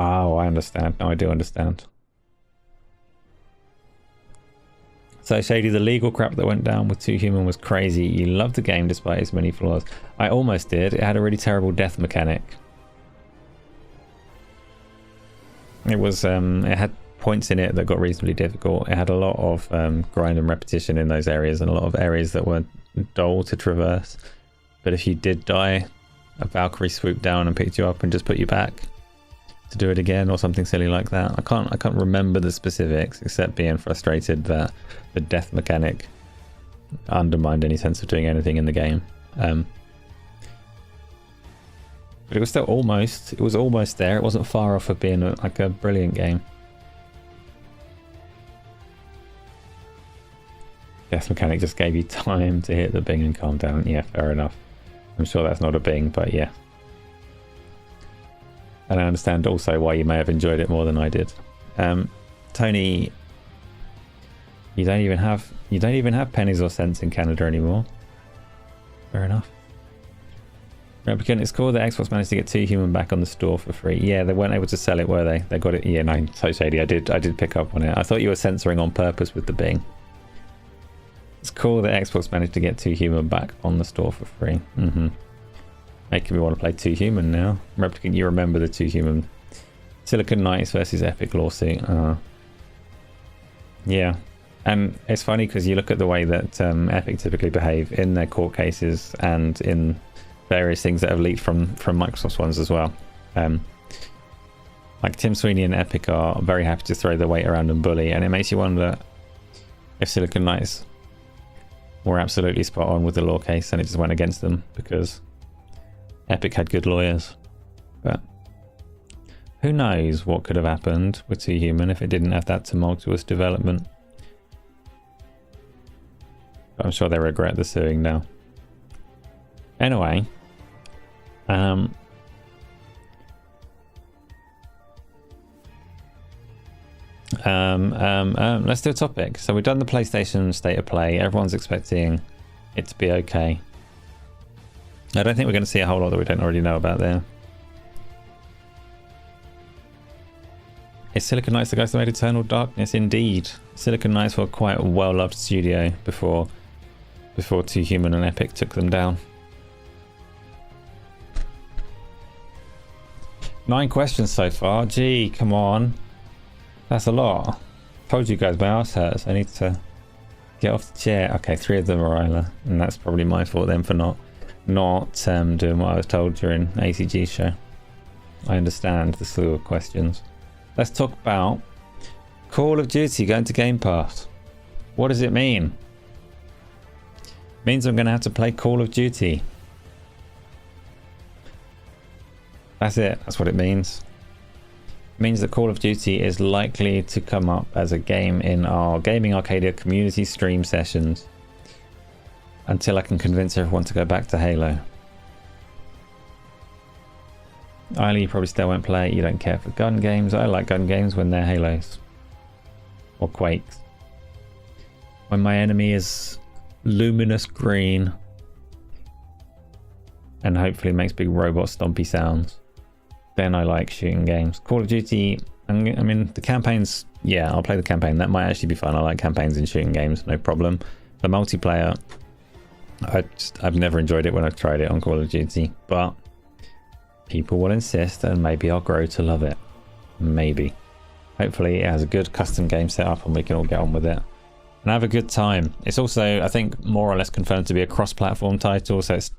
Oh, I understand. No, I do understand. So Shady, the legal crap that went down with 2 Human was crazy. You loved the game despite its many flaws. I almost did. It had a really terrible death mechanic. It was it had points in it that got reasonably difficult. It had a lot of grind and repetition in those areas, and a lot of areas that were dull to traverse. But if you did die, a Valkyrie swooped down and picked you up and just put you back to do it again, or something silly like that. I can't remember the specifics, except being frustrated that the death mechanic undermined any sense of doing anything in the game. But it was still almost there. It wasn't far off of being like a brilliant game. Death mechanic just gave you time to hit the bing and calm down. Yeah, fair enough. I'm sure that's not a bing, but yeah. And I understand also why you may have enjoyed it more than I did. Tony, you don't even have pennies or cents in Canada anymore. Fair enough. Replicant, it's cool that Xbox managed to get 2 Human back on the store for free. Yeah, they weren't able to sell it, were they? They got it. Yeah, no, so Shady. I did pick up on it. I thought you were censoring on purpose with the bing. It's cool that Xbox managed to get 2 Human back on the store for free. Making me want to play 2 Human now. Replicant, you remember the 2 Human. Silicon Knights versus Epic lawsuit. Yeah. And it's funny because you look at the way that Epic typically behave in their court cases and in various things that have leaked from Microsoft's ones as well. Like Tim Sweeney and Epic are very happy to throw their weight around and bully, and it makes you wonder if Silicon Knights were absolutely spot on with the law case and it just went against them because Epic had good lawyers. But who knows what could have happened with 2 Human if it didn't have that tumultuous development. But I'm sure they regret the suing now. Anyway, let's do a topic. So we've done the PlayStation State of Play. Everyone's expecting it to be okay. I don't think we're going to see a whole lot that we don't already know about there. Is Silicon Knights the guys that made Eternal Darkness? Indeed. Silicon Knights were quite a well-loved studio before Too Human and Epic took them down. 9 questions so far. Gee, come on. That's a lot. Told you guys my ass hurts. I need to get off the chair. Okay, 3 of them are Isla, and that's probably my fault then for not doing what I was told during ACG show. I understand the slew of questions. Let's talk about Call of Duty going to Game Pass. What does it mean? It means I'm going to have to play Call of Duty. That's it. That's what it means. It means that Call of Duty is likely to come up as a game in our Gaming Arcadia community stream sessions until I can convince everyone to go back to Halo. Isla, you probably still won't play it. You don't care for gun games. I like gun games when they're Halos. Or Quakes. When my enemy is luminous green and hopefully makes big robot stompy sounds, then I like shooting games. Call of Duty, I mean, the campaigns, yeah, I'll play the campaign. That might actually be fun. I like campaigns in shooting games, no problem. The multiplayer, I've never enjoyed it when I've tried it on Call of Duty, but people will insist and maybe I'll grow to love it. Maybe. Hopefully it has a good custom game set up and we can all get on with it and have a good time. It's also, I think, more or less confirmed to be a cross-platform title, so it's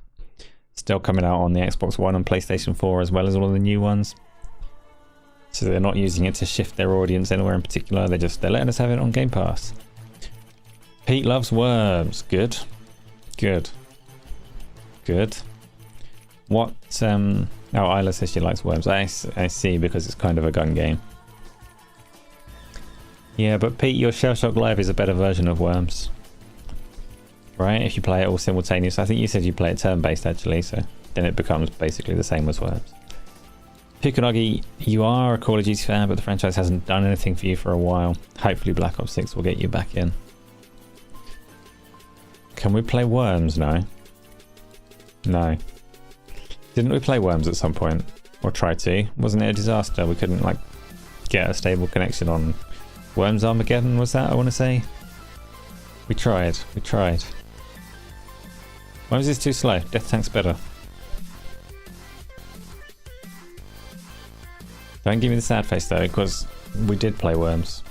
still coming out on the Xbox One and PlayStation 4 as well as all of the new ones. So they're not using it to shift their audience anywhere in particular. They're letting us have it on Game Pass. Pete loves worms. Good. Good. Good. What, oh, Isla says she likes worms. I see, because it's kind of a gun game. Yeah, but Pete, your Shell Shock Live is a better version of worms. Right? If you play it all simultaneous. I think you said you play it turn-based actually, so then it becomes basically the same as worms. Pikanagi, you are a Call of Duty fan, but the franchise hasn't done anything for you for a while. Hopefully Black Ops 6 will get you back in. Can we play worms? No. No. Didn't we play worms at some point? Or try to? Wasn't it a disaster? We couldn't, like, get a stable connection on Worms Armageddon, was that, I want to say? We tried. We tried. Worms is too slow. Death Tank's better. Don't give me the sad face, though, because we did play Worms.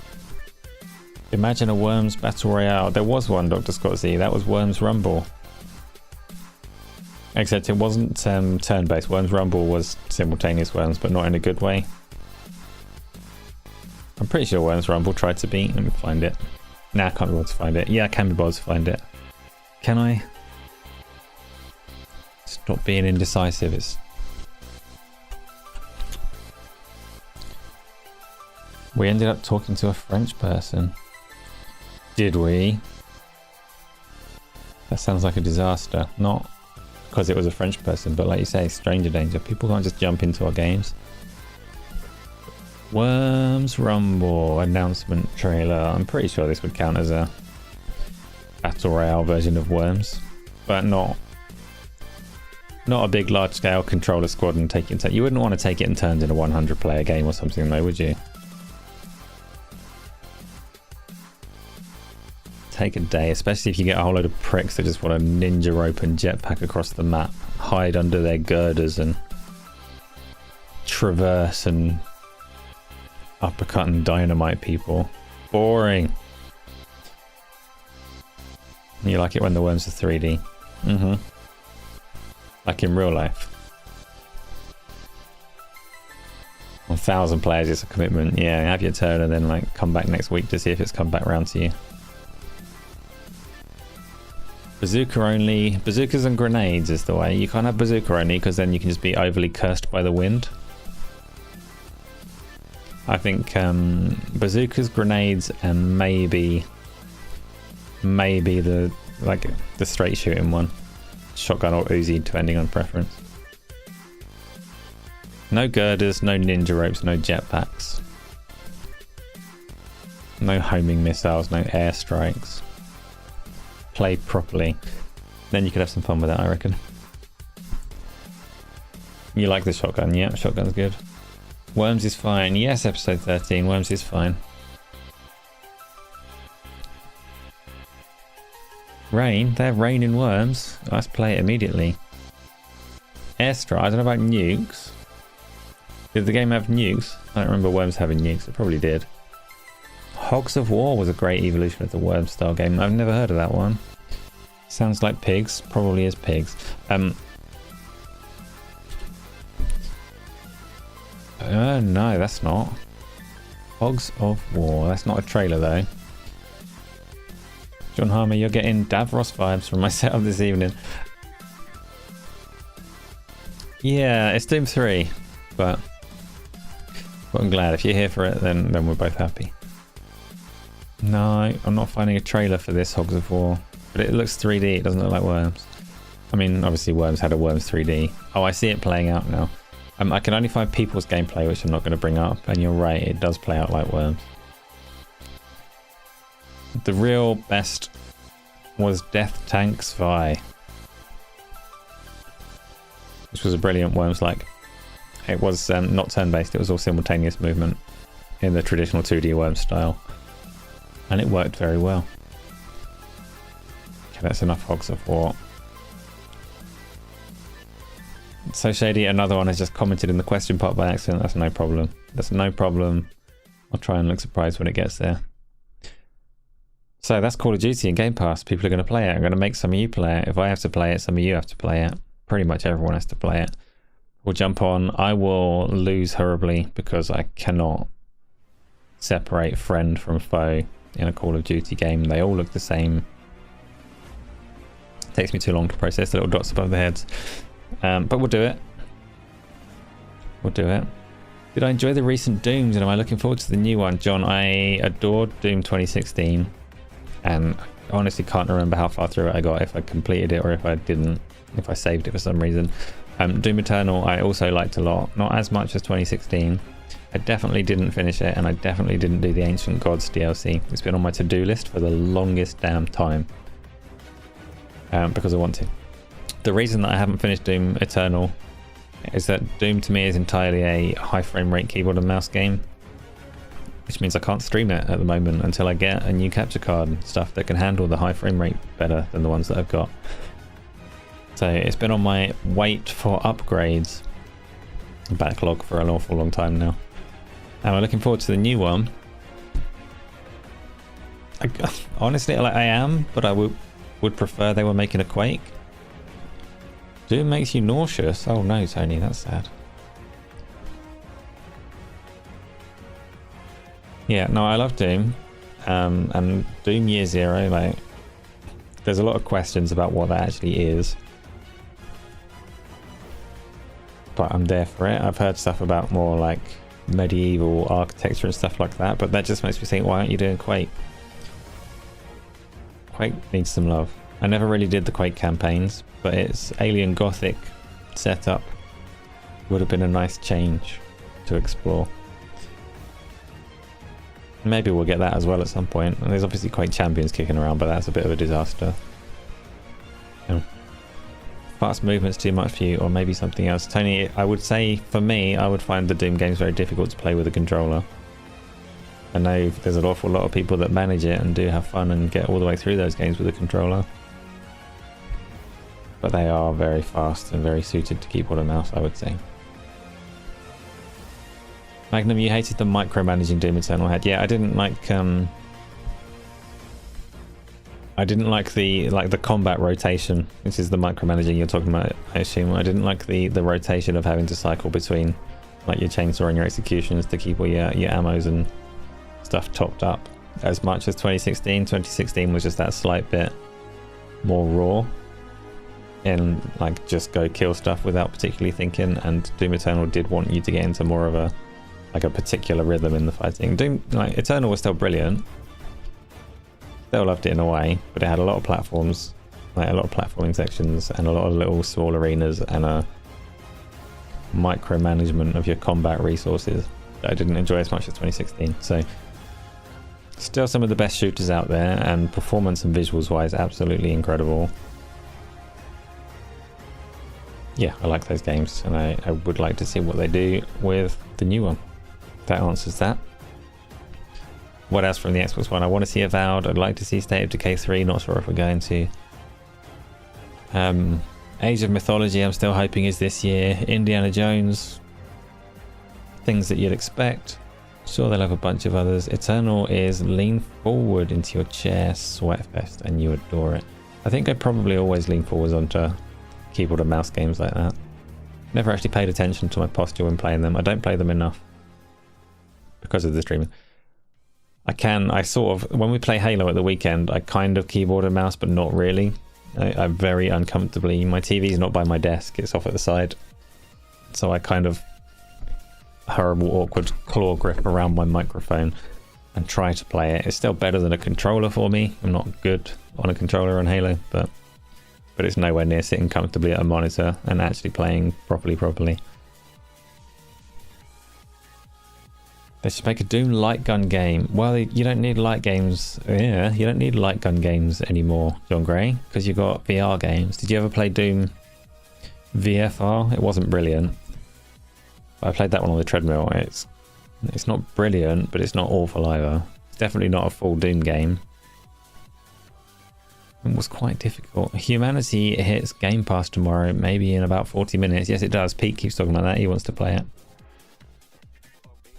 Imagine a Worms Battle Royale. There was one, Dr. Scott Z. That was Worms Rumble. Except it wasn't turn-based. Worms Rumble was simultaneous Worms, but not in a good way. I'm pretty sure Worms Rumble tried to beat. Let me find it. Nah, I can't be bothered to find it. Yeah, I can be bothered to find it. Can I? Stop being indecisive. It's... We ended up talking to a French person. Did we? That sounds like a disaster. Not because it was a French person, but like you say, stranger danger. People can't just jump into our games. Worms Rumble announcement trailer. I'm pretty sure this would count as a Battle Royale version of Worms, but not a big large scale controller squad and take it. You wouldn't want to take it and turn it in a 100 player game or something though, would you? Take a day, especially if you get a whole load of pricks that just want to ninja rope and jetpack across the map, hide under their girders and traverse and uppercut and dynamite people. Boring. You like it when the worms are 3D. Like in real life. 1,000 players is a commitment. Yeah, have your turn and then like come back next week to see if it's come back round to you. Bazooka only. Bazookas and grenades is the way. You can't have bazooka only because then you can just be overly cursed by the wind. I think bazookas, grenades, and maybe the straight shooting one, shotgun or Uzi, depending on preference. No girders, no ninja ropes, no jetpacks, no homing missiles, no airstrikes. Play properly, then you could have some fun with that, I reckon. You like the shotgun? Yeah, shotgun's good. Worms is fine. Yes, episode 13. Worms is fine. Rain? They're raining worms. Let's play it immediately. Airstrike. I don't know about nukes. Did the game have nukes? I don't remember worms having nukes. It probably did. Hogs of War was a great evolution of the worm style game. I've never heard of that one. Sounds like pigs. Probably is pigs. No, that's not. Hogs of War. That's not a trailer though. John Harmer, you're getting Davros vibes from my setup this evening. Yeah, it's Doom 3, but I'm glad. If you're here for it, then we're both happy. No, I'm not finding a trailer for this Hogs of War, but it looks 3D. It doesn't look like Worms. I mean, obviously Worms had a Worms 3D. Oh, I see it playing out now. I can only find people's gameplay, which I'm not going to bring up, and you're right, it does play out like Worms. The real best was Death Tanks Vi, which was a brilliant Worms-like. It was not turn-based, it was all simultaneous movement in the traditional 2D Worms style, and it worked very well. Okay, that's enough Hogs of War. So Shady, another one has just commented in the question part by accident. That's no problem. That's no problem. I'll try and look surprised when it gets there. So that's Call of Duty and Game Pass. People are going to play it. I'm going to make some of you play it. If I have to play it, some of you have to play it. Pretty much everyone has to play it. We'll jump on. I will lose horribly because I cannot separate friend from foe in a Call of Duty game. They all look the same. It takes me too long to process the little dots above their heads. But we'll do it. We'll do it. Did I enjoy the recent Dooms and am I looking forward to the new one? John, I adored Doom 2016 and I honestly can't remember how far through it I got, if I completed it or if I didn't, if I saved it for some reason. Doom Eternal I also liked a lot, not as much as 2016. I definitely didn't finish it and I definitely didn't do the Ancient Gods DLC. It's been on my to-do list for the longest damn time because I want to. The reason that I haven't finished Doom Eternal is that Doom to me is entirely a high frame rate keyboard and mouse game, which means I can't stream it at the moment until I get a new capture card and stuff that can handle the high frame rate better than the ones that I've got. So it's been on my wait for upgrades backlog for an awful long time now. And I'm looking forward to the new one. Honestly, I am, but I would prefer they were making a Quake. Doom makes you nauseous. Oh no, Tony, that's sad. Yeah, no, I love Doom. And Doom Year Zero, like, there's a lot of questions about what that actually is. But I'm there for it. I've heard stuff about more like medieval architecture and stuff like that, but that just makes me think, why aren't you doing Quake? Quake needs some love. I never really did the Quake campaigns, but its alien gothic setup would have been a nice change to explore. Maybe we'll get that as well at some point. And there's obviously Quake Champions kicking around, but that's a bit of a disaster. Fast movement's too much for you, or maybe something else. Tony, I would say, for me, I would find the Doom games very difficult to play with a controller. I know there's an awful lot of people that manage it and do have fun and get all the way through those games with a controller. But they are very fast and very suited to keyboard and mouse, I would say. Magnum, you hated the micromanaging Doom Eternal had. Yeah, I didn't like the combat rotation, which is the micromanaging you're talking about, I assume. I didn't like the rotation of having to cycle between like your chainsaw and your executions to keep all your ammos and stuff topped up as much as 2016. 2016 was just that slight bit more raw and like just go kill stuff without particularly thinking, and Doom Eternal did want you to get into more of a particular rhythm in the fighting. Doom Eternal was still brilliant. Still loved it in a way, but it had a lot of platforms, like a lot of platforming sections and a lot of little small arenas and a micromanagement of your combat resources that I didn't enjoy as much as 2016. So still some of the best shooters out there, and performance and visuals wise absolutely incredible. yeah, I like those games, and I would like to see what they do with the new one. That answers that. What else from the Xbox One? I want to see Avowed. I'd like to see State of Decay 3. Not sure if we're going to. Age of Mythology, I'm still hoping is this year. Indiana Jones. Things that you'd expect. Sure, they'll have a bunch of others. Eternal is lean forward into your chair, sweatfest, and you adore it. I think I probably always lean forwards onto keyboard and mouse games like that. Never actually paid attention to my posture when playing them. I don't play them enough because of the streaming. I sort of, when we play Halo at the weekend, I kind of keyboard and mouse, but not really. I'm very uncomfortably, my TV's not by my desk, it's off at the side. So I kind of horrible, awkward claw grip around my microphone and try to play it. It's still better than a controller for me. I'm not good on a controller on Halo, but it's nowhere near sitting comfortably at a monitor and actually playing properly. They should make a Doom light gun game. Well, you don't need light games. Yeah, you don't need light gun games anymore, John Gray, because you've got VR games. Did you ever play Doom VFR? It wasn't brilliant. I played that one on the treadmill. It's not brilliant, but it's not awful either. It's definitely not a full Doom game. It was quite difficult. Humanity hits Game Pass tomorrow, maybe in about 40 minutes. Yes, it does. Pete keeps talking about that. He wants to play it.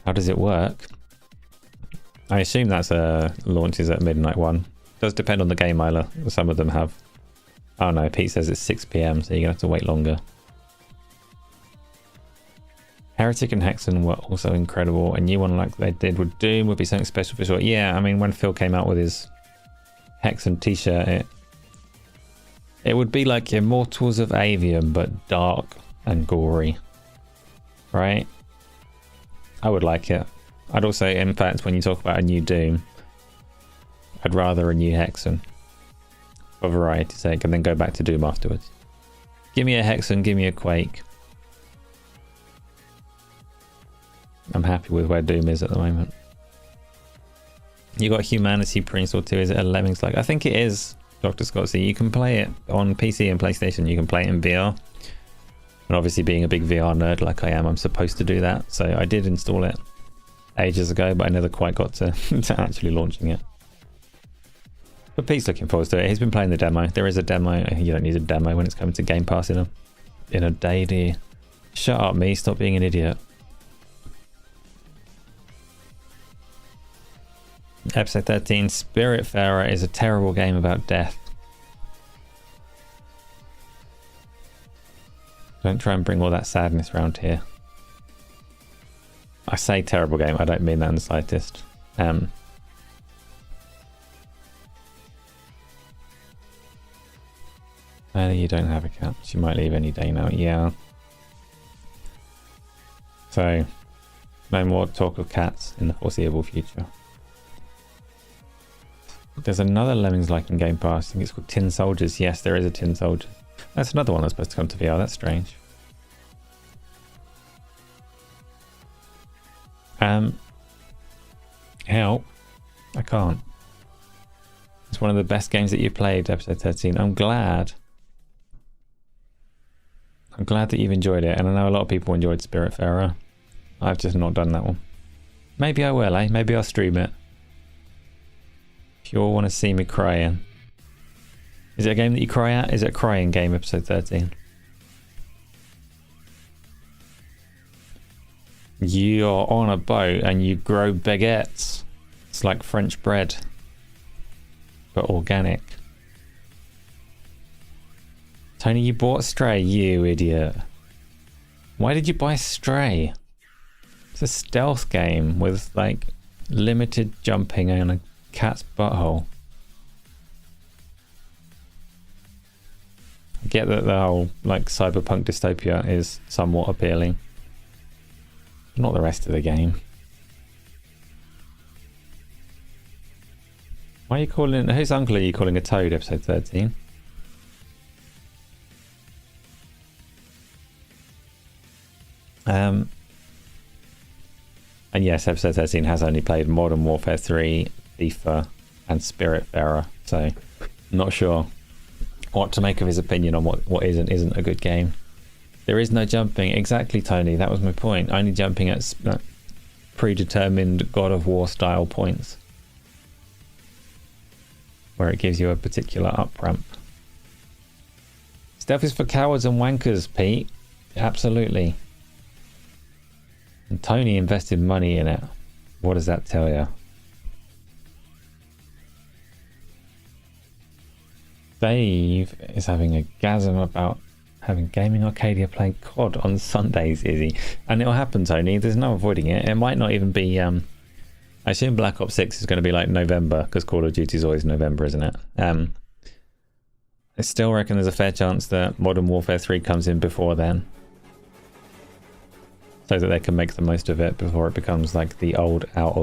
How does it work? I assume that's launches at midnight one. Does depend on the game, Isla. Some of them have. Oh no, Pete says it's 6 PM, so you're gonna have to wait longer. Heretic and Hexen were also incredible. A new one like they did with Doom would be something special for sure. Yeah, I mean, when Phil came out with his Hexen t-shirt, it would be like Immortals of Avium, but dark and gory, right? I would like it. I'd also, in fact, when you talk about a new Doom, I'd rather a new Hexen for variety's sake, and then go back to Doom afterwards. Give me a Hexen, give me a Quake. I'm happy with where Doom is at the moment. You got Humanity pre-installed too. Is it a Lemmings like? I think it is, Dr. Scott. So you can play it on PC and PlayStation. You can play it in VR. And obviously being a big VR nerd like I am, I'm supposed to do that. So I did install it ages ago, but I never quite got to, to actually launching it. But Pete's looking forward to it. He's been playing the demo. There is a demo. You don't need a demo when it's coming to Game Pass in a day, do you? Shut up, me. Stop being an idiot. Episode 13, Spiritfarer is a terrible game about death. Don't try and bring all that sadness around here. I say terrible game, I don't mean that in the slightest. You don't have a cat. She might leave any day now. Yeah. So, no more talk of cats in the foreseeable future. There's another Lemmings like in Game Pass. I think it's called Tin Soldiers. Yes, there is a Tin Soldier. That's another one that's supposed to come to VR. That's strange. Help. I can't. It's one of the best games that you played, episode 13. I'm glad that you've enjoyed it. And I know a lot of people enjoyed Spiritfarer. I've just not done that one. Maybe I will, eh? Maybe I'll stream it. If you all want to see me crying. Is it a game that you cry at? Is it a crying game, episode 13? You're on a boat and you grow baguettes. It's like French bread, but organic. Tony, you bought Stray, you idiot. Why did you buy Stray? It's a stealth game with like limited jumping and a cat's butthole. I get that the whole like cyberpunk dystopia is somewhat appealing. Not the rest of the game. Why are you calling... Whose uncle are you calling a toad, episode 13? And yes, episode 13 has only played Modern Warfare 3, FIFA, and Spiritfarer. So, not sure what to make of his opinion on what is and isn't a good game. There is no jumping. Exactly, Tony. That was my point. Only jumping at predetermined God of War style points, where it gives you a particular up ramp. Stealth is for cowards and wankers, Pete. Absolutely. And Tony invested money in it. What does that tell you? Dave is having a gasm about having Gaming Arcadia playing COD on Sundays, is he? And it'll happen, Tony. There's no avoiding it. It might not even be... I assume Black Ops 6 is going to be like November, because Call of Duty is always November, isn't it? I still reckon there's a fair chance that Modern Warfare 3 comes in before then, so that they can make the most of it before it becomes like the old out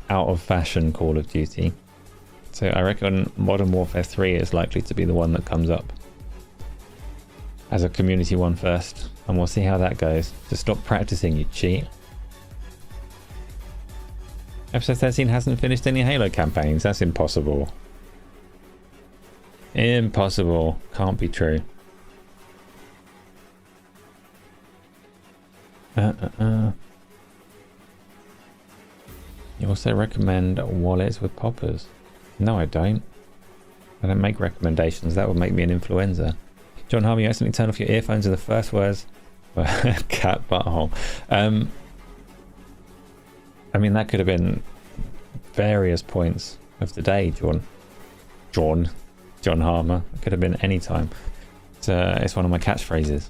of fashion Call of Duty. So I reckon Modern Warfare 3 is likely to be the one that comes up as a community one first, and we'll see how that goes. Just stop practicing, you cheat. Episode 13 hasn't finished any Halo campaigns. That's impossible. Impossible. Can't be true. You also recommend wallets with poppers. No, I don't. I don't make recommendations. That would make me an influencer. John Harvey, you accidentally turned off your earphones in the first words. Cat butthole. I mean, that could have been various points of the day, John Harmer. It could have been any time. It's one of my catchphrases.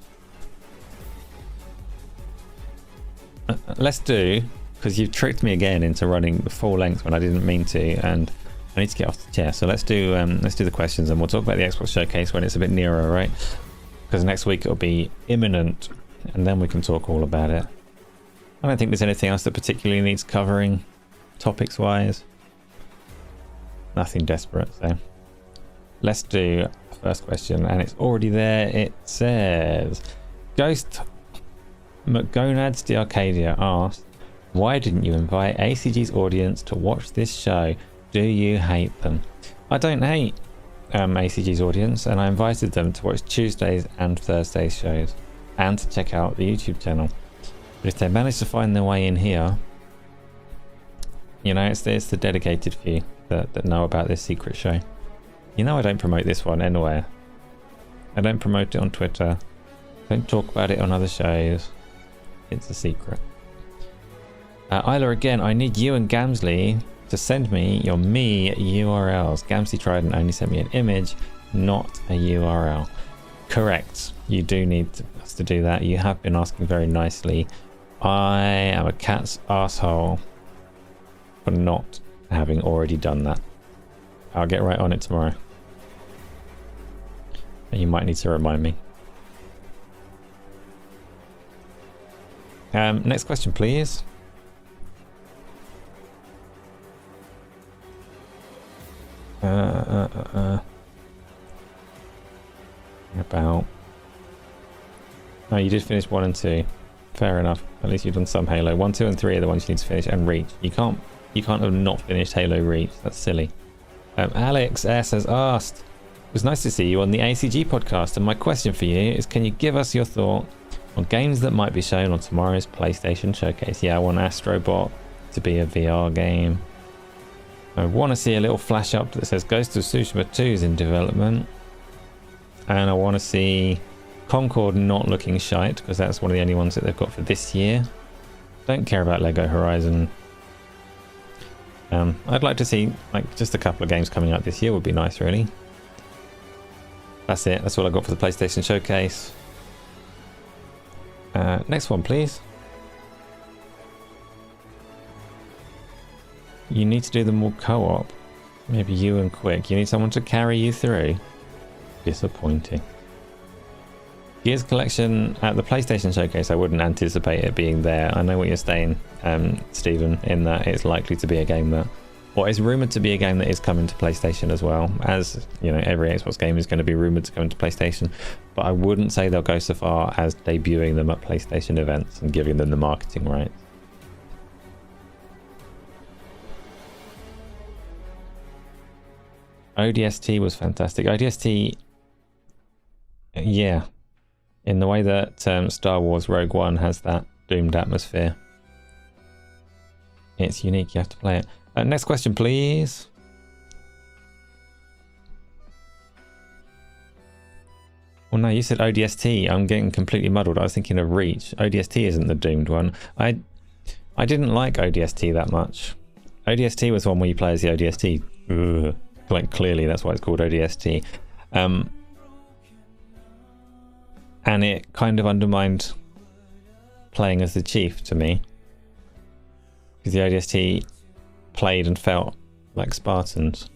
Let's do, because you've tricked me again into running full length when I didn't mean to, and I need to get off the chair. So let's do the questions, and we'll talk about the Xbox showcase when it's a bit nearer, right? Because next week it'll be imminent, and then we can talk all about it. I don't think there's anything else that particularly needs covering, topics wise. Nothing desperate, so let's do the first question, and it's already there. It says, Ghost McGonads the Arcadia asked, why didn't you invite ACG's audience to watch this show? Do you hate them? I don't hate ACG's audience, and I invited them to watch Tuesdays and Thursdays shows and to check out the YouTube channel. But if they manage to find their way in here, you know, it's the dedicated few that know about this secret show. You know, I don't promote this one anywhere. I don't promote it on Twitter. Don't talk about it on other shows. It's a secret. Isla again, I need you and Gamsley to send me your URLs. Gamsley tried and only sent me an image, not a URL. Correct. You do need us to do that. You have been asking very nicely. I am a cat's asshole for not having already done that. I'll get right on it tomorrow. And you might need to remind me. Next question, please. About... Oh, you did finish 1 and 2. Fair enough. At least you've done some Halo. 1, 2 and 3 are the ones you need to finish, and Reach. You can't have not finished Halo Reach. That's silly. Alex S has asked, it was nice to see you on the ACG podcast, and my question for you is, can you give us your thought on games that might be shown on tomorrow's PlayStation showcase? Yeah, I want Astrobot to be a VR game. I want to see a little flash up that says Ghost of Tsushima 2 is in development. And I want to see Concord not looking shite, because that's one of the only ones that they've got for this year. Don't care about Lego Horizon. I'd like to see like just a couple of games coming out this year would be nice, really. That's it. That's all I got for the PlayStation showcase. Next one, please. You need to do them more co-op. Maybe you and Quick. You need someone to carry you through. Disappointing. Gears Collection at the PlayStation showcase, I wouldn't anticipate it being there. I know what you're saying, Stephen, in that it's likely to be a game that, or it's rumoured to be a game that is coming to PlayStation as well. As, you know, every Xbox game is going to be rumoured to come to PlayStation. But I wouldn't say they'll go so far as debuting them at PlayStation events and giving them the marketing rights. ODST was fantastic. ODST, yeah. In the way that Star Wars Rogue One has that doomed atmosphere. It's unique, you have to play it. Next question, please. Well, no, you said ODST. I'm getting completely muddled. I was thinking of Reach. ODST isn't the doomed one. I didn't like ODST that much. ODST was one where you play as the ODST. Ugh. Like, clearly that's why it's called ODST. And it kind of undermined playing as the Chief to me. Because the ODST played and felt like Spartans.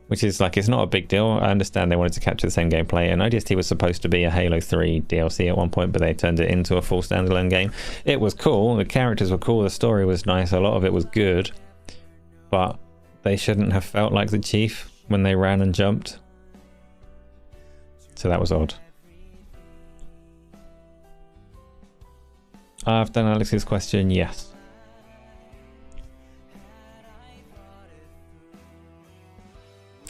Which is like, it's not a big deal. I understand they wanted to capture the same gameplay, and ODST was supposed to be a Halo 3 DLC at one point, but they turned it into a full standalone game. It was cool, the characters were cool, the story was nice, a lot of it was good, but they shouldn't have felt like the Chief when they ran and jumped. So that was odd. I've done Alex's question, yes.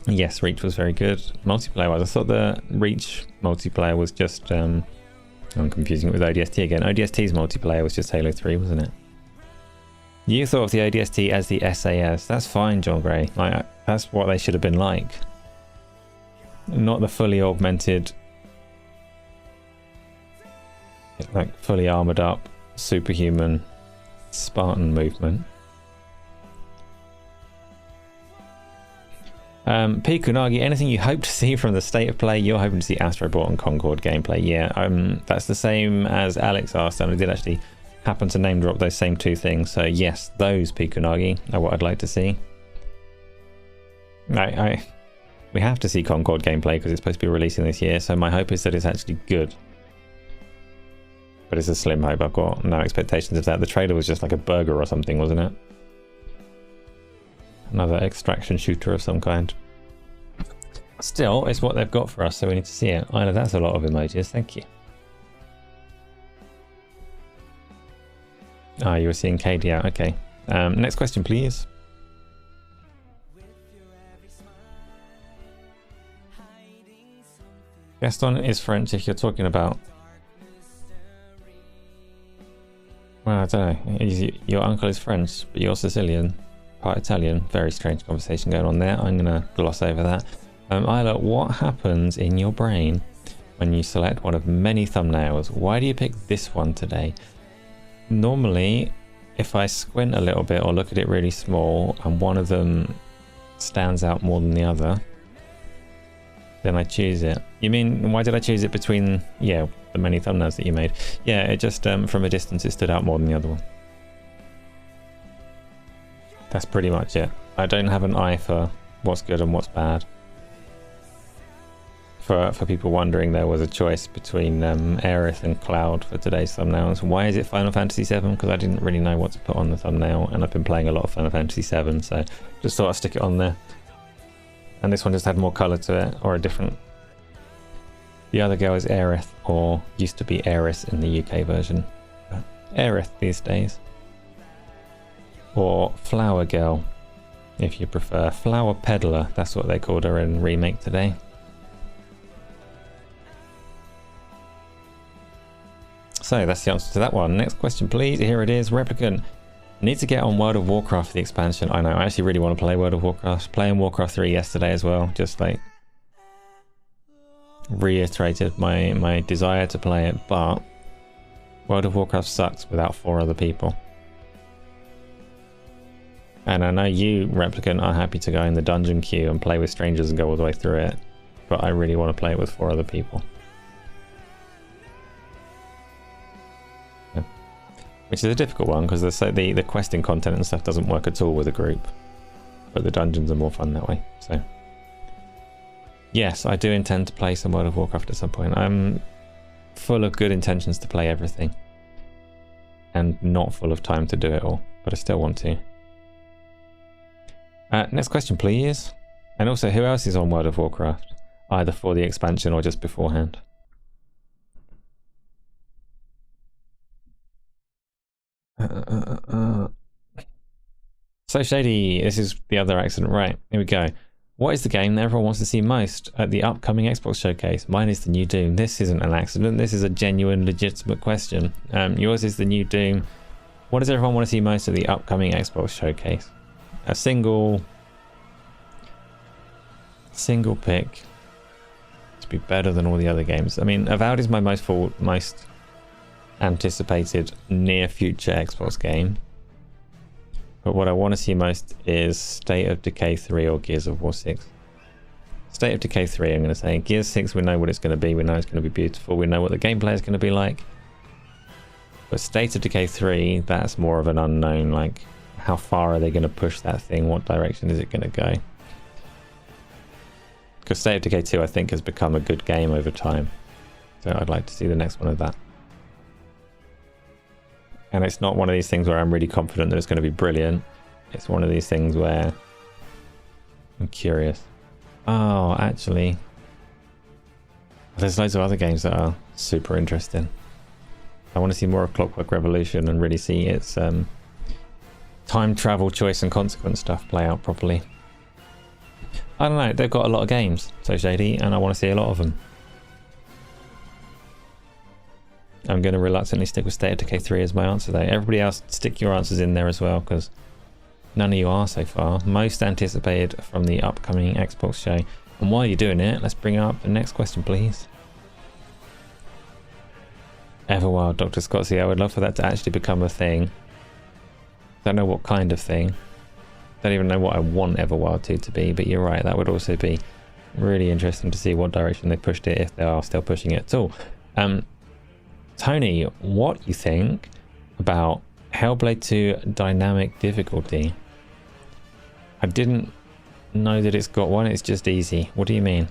Yes, Reach was very good. Multiplayer was. I thought the Reach multiplayer was just... I'm confusing it with ODST again. ODST's multiplayer was just Halo 3, wasn't it? You thought of the ODST as the SAS. That's fine, John Gray. Like, that's what they should have been like. Not the fully augmented... like, fully armoured up, superhuman Spartan movement. P. Kunagi, anything you hope to see from the state of play? You're hoping to see Astrobot and Concord gameplay. Yeah, that's the same as Alex asked, and I did actually happen to name drop those same two things. So yes, those, P. Kunagi, are what I'd like to see. We have to see Concord gameplay because it's supposed to be releasing this year, so my hope is that it's actually good. But it's a slim hope. I've got no expectations of that. The trailer was just like a burger or something, wasn't it? Another extraction shooter of some kind. Still, it's what they've got for us, so we need to see it. Isla, that's a lot of emojis, thank you. Ah, you were seeing Katie out, okay. Next question, please. Gaston is French if you're talking about... Well, I don't know. Your uncle is French, but you're Sicilian. Part Italian. Very strange conversation going on there. I'm gonna gloss over that. Isla, what happens in your brain when you select one of many thumbnails? Why do you pick this one today? Normally, if I squint a little bit or look at it really small and one of them stands out more than the other, then I choose it. You mean, why did I choose it between, yeah, the many thumbnails that you made? Yeah, it just, from a distance, it stood out more than the other one. That's pretty much it. I don't have an eye for what's good and what's bad. For people wondering, there was a choice between Aerith and Cloud for today's thumbnails. Why is it Final Fantasy VII? Because I didn't really know what to put on the thumbnail, and I've been playing a lot of Final Fantasy VII, so just thought I'd stick it on there. And this one just had more colour to it, or a different... The other girl is Aerith, or used to be Eris in the UK version. But Aerith these days. Or Flower Girl, if you prefer. Flower Peddler, that's what they called her in Remake today. So that's the answer to that one. Next question, please. Here it is. Replicant. Need to get on World of Warcraft for the expansion. I know, I actually really want to play World of Warcraft. Playing Warcraft 3 yesterday as well. Just like reiterated my desire to play it, but World of Warcraft sucks without 4 other people. And I know you, Replicant, are happy to go in the dungeon queue and play with strangers and go all the way through it, but I really want to play it with 4 other people. Yeah. Which is a difficult one, because the questing content and stuff doesn't work at all with a group, but the dungeons are more fun that way. So yes, I do intend to play some World of Warcraft at some point. I'm full of good intentions to play everything, and not full of time to do it all, but I still want to. Next question, please. And also, who else is on World of Warcraft? Either for the expansion or just beforehand? So Shady, this is the other accident, right? Here we go. What is the game that everyone wants to see most at the upcoming Xbox showcase? Mine is the new Doom. This isn't an accident. This is a genuine, legitimate question. Yours is the new Doom. What does everyone want to see most at the upcoming Xbox showcase? A single pick to be better than all the other games. I mean, Avowed is my most anticipated near future Xbox game. But what I want to see most is State of Decay 3 or Gears of War 6. State of Decay 3, I'm going to say. Gears 6, we know what it's going to be. We know it's going to be beautiful. We know what the gameplay is going to be like. But State of Decay 3, that's more of an unknown. Like, how far are they going to push that thing? What direction is it going to go? Because State of Decay 2, I think, has become a good game over time. So I'd like to see the next one of that. And it's not one of these things where I'm really confident that it's going to be brilliant. It's one of these things where I'm curious. Oh, actually, there's loads of other games that are super interesting. I want to see more of Clockwork Revolution and really see its time travel choice and consequence stuff play out properly. I don't know, they've got a lot of games, So Shady, and I want to see a lot of them. I'm going to reluctantly stick with State of Decay 3 as my answer though. Everybody else, stick your answers in there as well, because none of you are so far. Most anticipated from the upcoming Xbox show. And while you're doing it, let's bring up the next question, please. Everwild, Dr. Scottsy, I would love for that to actually become a thing. Don't know what kind of thing. Don't even know what I want Everwild 2 to be, but you're right, that would also be really interesting to see what direction they pushed it, if they are still pushing it at all. Tony, what you think about Hellblade 2 dynamic difficulty? I didn't know that it's got one, it's just easy. What do you mean?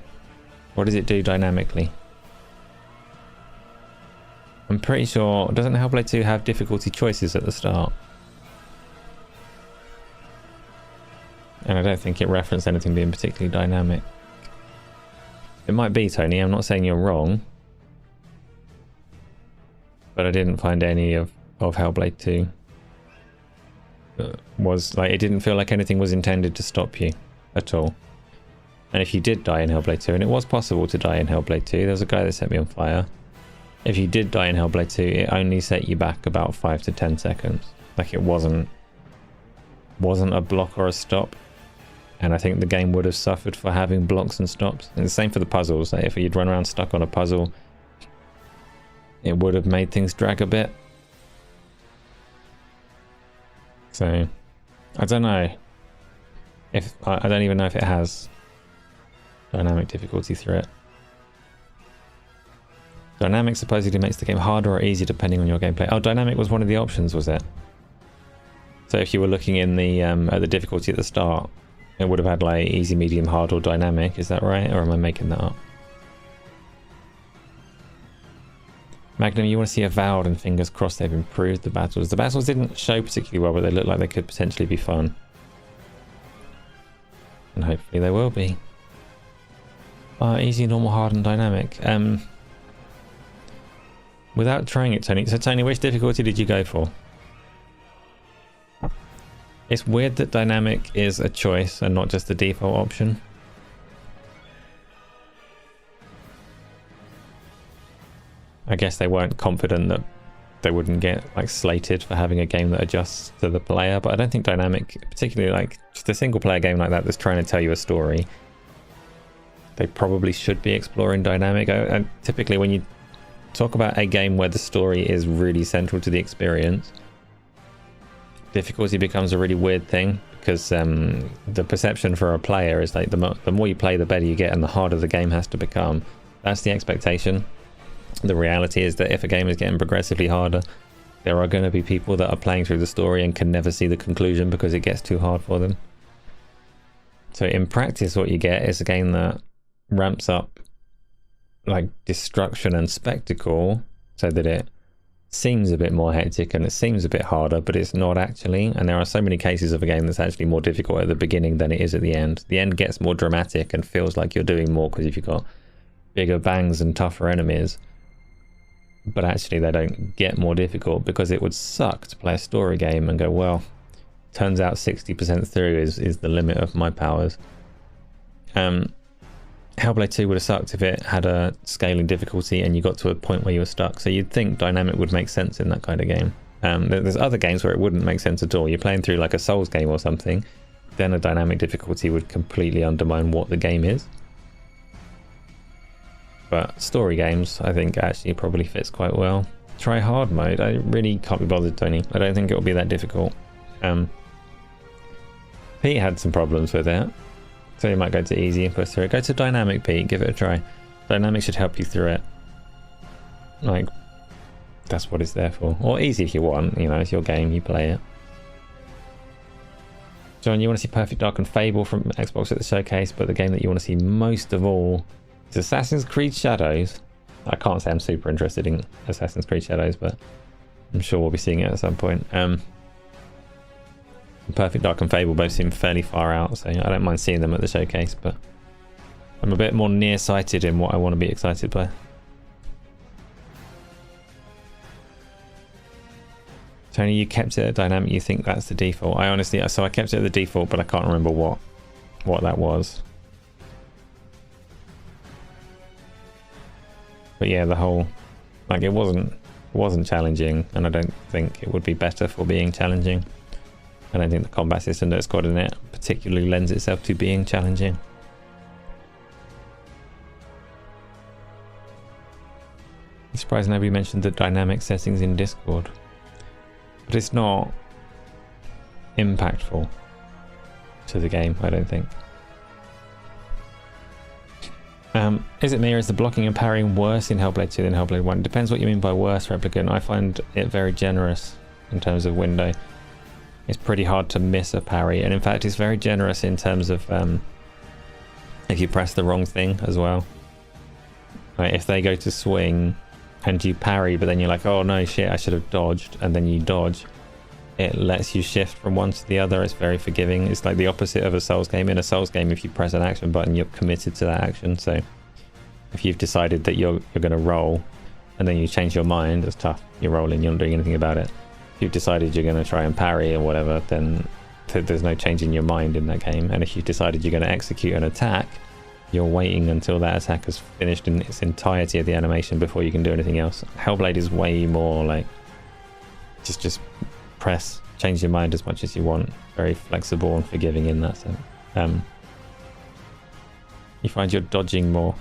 What does it do dynamically? I'm pretty sure, doesn't Hellblade 2 have difficulty choices at the start? And I don't think it referenced anything being particularly dynamic. It might be, Tony, I'm not saying you're wrong. But I didn't find any of Hellblade 2 was like, it didn't feel like anything was intended to stop you at all. And if you did die in Hellblade 2, and it was possible to die in Hellblade 2, there was a guy that set me on fire. If you did die in Hellblade 2, it only set you back about 5 to 10 seconds. Like, it wasn't a block or a stop. And I think the game would have suffered for having blocks and stops. And the same for the puzzles. Like, if you'd run around stuck on a puzzle, it would have made things drag a bit. So, I don't know. I don't even know if it has dynamic difficulty through it. Dynamic supposedly makes the game harder or easier depending on your gameplay. Oh, dynamic was one of the options, was it? So if you were looking in the at the difficulty at the start, it would have had like easy, medium, hard, or dynamic. Is that right? Or am I making that up? Magnum, you want to see Avowed, and fingers crossed they've improved the battles. The battles didn't show particularly well, but they look like they could potentially be fun. And hopefully they will be. Easy, normal, hard, and dynamic. Without trying it, Tony. So Tony, which difficulty did you go for? It's weird that dynamic is a choice and not just the default option. I guess they weren't confident that they wouldn't get like slated for having a game that adjusts to the player, but I don't think dynamic, particularly like just a single player game like that that's trying to tell you a story, they probably should be exploring dynamic. And typically when you talk about a game where the story is really central to the experience, difficulty becomes a really weird thing, because the perception for a player is like the more you play, the better you get, and the harder the game has to become. That's the expectation. The reality is that if a game is getting progressively harder, there are going to be people that are playing through the story and can never see the conclusion because it gets too hard for them. So in practice, what you get is a game that ramps up like destruction and spectacle so that it seems a bit more hectic and it seems a bit harder, but it's not actually. And there are so many cases of a game that's actually more difficult at the beginning than it is at the end. The end gets more dramatic and feels like you're doing more because you've got bigger bangs and tougher enemies. But actually they don't get more difficult, because it would suck to play a story game and go, well, turns out 60% through is the limit of my powers. Hellblade 2 would have sucked if it had a scaling difficulty and you got to a point where you were stuck. So you'd think dynamic would make sense in that kind of game. There's other games where it wouldn't make sense at all. You're playing through like a Souls game or something, then a dynamic difficulty would completely undermine what the game is. But story games, I think, actually probably fits quite well. Try hard mode, I really can't be bothered, Tony. I don't think it'll be that difficult. Pete had some problems with it, so you might go to easy and push through it. Go to dynamic, Pete, give it a try. Dynamic should help you through it. Like, that's what it's there for. Or easy if you want, you know, it's your game, you play it. John, you want to see Perfect Dark and Fable from Xbox at the showcase, but the game that you want to see most of all is Assassin's Creed Shadows. I can't say I'm super interested in Assassin's Creed Shadows, but I'm sure we'll be seeing it at some point. Perfect Dark and Fable both seem fairly far out, so I don't mind seeing them at the showcase, but I'm a bit more nearsighted in what I want to be excited by. Tony, you kept it at dynamic, you think that's the default? I honestly, so I kept it at the default, but I can't remember what that was. But yeah, the whole, like, it wasn't challenging, and I don't think it would be better for being challenging. I don't think the combat system that it's got in it particularly lends itself to being challenging. I'm surprised nobody mentioned the dynamic settings in Discord. But it's not impactful to the game, I don't think. Is it me, or is the blocking and parrying worse in Hellblade 2 than Hellblade 1? Depends what you mean by worse, Replicant. I find it very generous in terms of window. It's pretty hard to miss a parry, and in fact it's very generous in terms of if you press the wrong thing as well. Like if they go to swing and you parry, but then you're like, oh no, shit, I should have dodged, and then you dodge, it lets you shift from one to the other. It's very forgiving. It's like the opposite of a Souls game. In a Souls game, if you press an action button, you're committed to that action. So if you've decided that you're going to roll and then you change your mind, it's tough. You're rolling, you're not doing anything about it. If you've decided you're going to try and parry or whatever, then there's no change in your mind in that game. And if you've decided you're going to execute an attack, you're waiting until that attack has finished in its entirety of the animation before you can do anything else. Hellblade is way more like just press, change your mind as much as you want. Very flexible and forgiving in that sense. You find you're dodging more.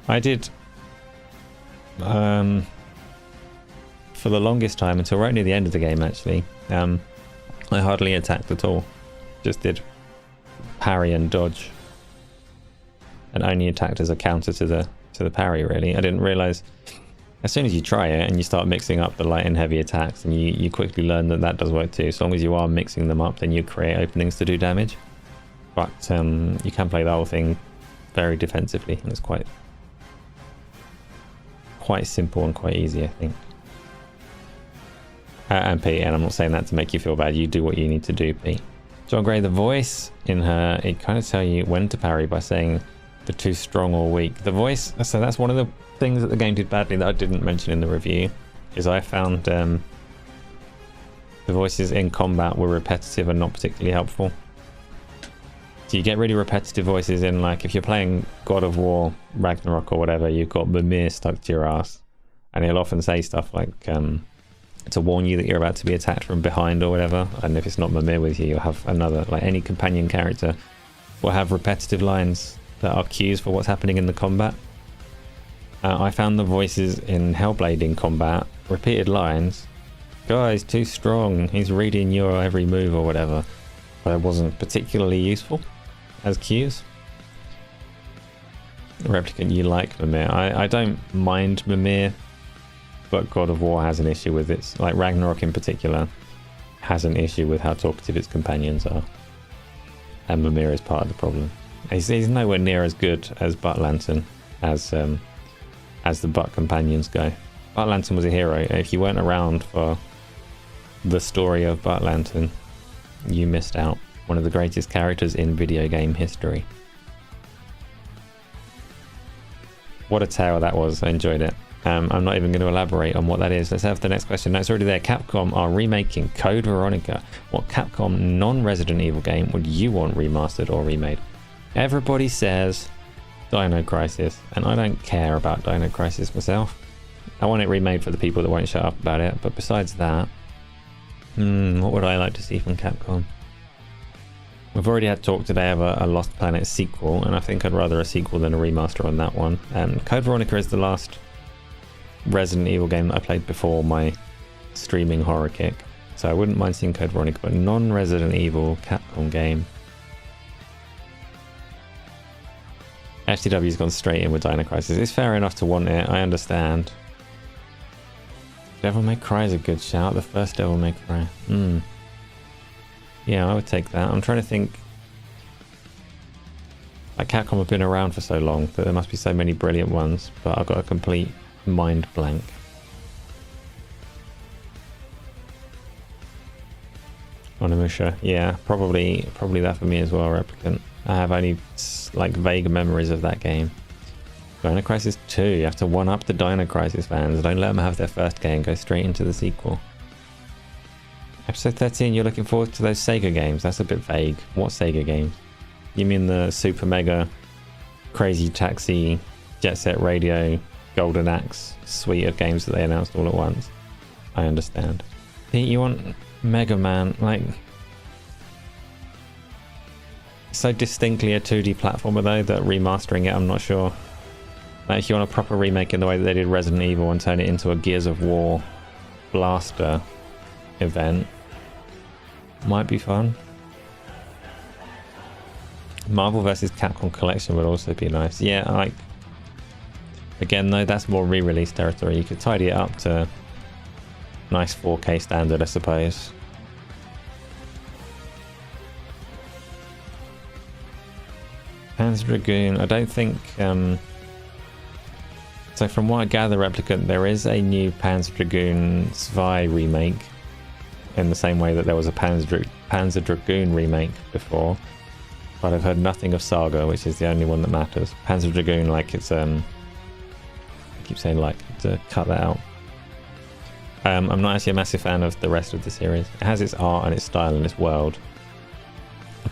I did for the longest time, until right near the end of the game actually, I hardly attacked at all. Just did parry and dodge, and only attacked as a counter to the parry, really. I didn't realize, as soon as you try it and you start mixing up the light and heavy attacks, and you quickly learn that does work too. As long as you are mixing them up, then you create openings to do damage. But you can play the whole thing very defensively, and it's quite simple and quite easy, I think. And Pete, and I'm not saying that to make you feel bad, you do what you need to do, Pete. John Gray, the voice in her, it kind of tell you when to parry by saying they're too strong or weak. The voice, so that's one of the things that the game did badly that I didn't mention in the review, is I found the voices in combat were repetitive and not particularly helpful. So you get really repetitive voices in, like, if you're playing God of War, Ragnarok or whatever, you've got Mimir stuck to your ass, and he'll often say stuff like to warn you that you're about to be attacked from behind or whatever. And if it's not Mimir with you, you'll have another, like any companion character will have repetitive lines that are cues for what's happening in the combat. I found the voices in Hellblade in combat, repeated lines, "Guy's too strong, he's reading your every move" or whatever, but it wasn't particularly useful as cues. Replicant, you like Mimir. I don't mind Mimir, but God of War has an issue with it. Like Ragnarok in particular has an issue with how talkative its companions are, and Mimir is part of the problem. He's nowhere near as good as Butt Lantern as the Butt companions go. Butt Lantern was a hero. If you weren't around for the story of Butt Lantern, you missed out. One of the greatest characters in video game history. What a tale that was. I enjoyed it. I'm not even going to elaborate on what that is. Let's have the next question. No, it's already there. Capcom are remaking Code Veronica. What Capcom non-Resident Evil game would you want remastered or remade? Everybody says Dino Crisis, and I don't care about Dino Crisis myself. I want it remade for the people that won't shut up about it, but besides that, what would I like to see from Capcom? We've already had talk today of a Lost Planet sequel, and I think I'd rather a sequel than a remaster on that one. Code Veronica is the last Resident Evil game that I played before my streaming horror kick, so I wouldn't mind seeing Code Veronica, but non-Resident Evil Capcom game. FTW's gone straight in with Dino Crisis. It's fair enough to want it, I understand. Devil May Cry is a good shout, the first Devil May Cry. Yeah, I would take that. I'm trying to think. Like, Capcom have been around for so long that there must be so many brilliant ones, but I've got a complete mind blank. Onimusha, yeah, probably that for me as well, Replicant. I have only like vague memories of that game. Dino Crisis 2, you have to one-up the Dino Crisis fans. Don't let them have their first game, go straight into the sequel. Episode 13, you're looking forward to those Sega games. That's a bit vague. What Sega games? You mean the Super Mega Crazy Taxi, Jet Set Radio, Golden Axe suite of games that they announced all at once? I understand. You want Mega Man, like, so distinctly a 2D platformer though that remastering it, I'm not sure. Like, if you want a proper remake in the way that they did Resident Evil and turn it into a Gears of War blaster event, might be fun. Marvel vs. Capcom Collection would also be nice. Yeah, like, again though, that's more re-release territory. You could tidy it up to nice 4K standard, I suppose. Panzer Dragoon, I don't think... So from what I gather, Replicant, there is a new Panzer Dragoon Zwei remake, in the same way that there was a Panzer Dragoon remake before. But I've heard nothing of Saga, which is the only one that matters. Panzer Dragoon, like, it's... I keep saying like, to cut that out. I'm not actually a massive fan of the rest of the series. It has its art and its style and its world.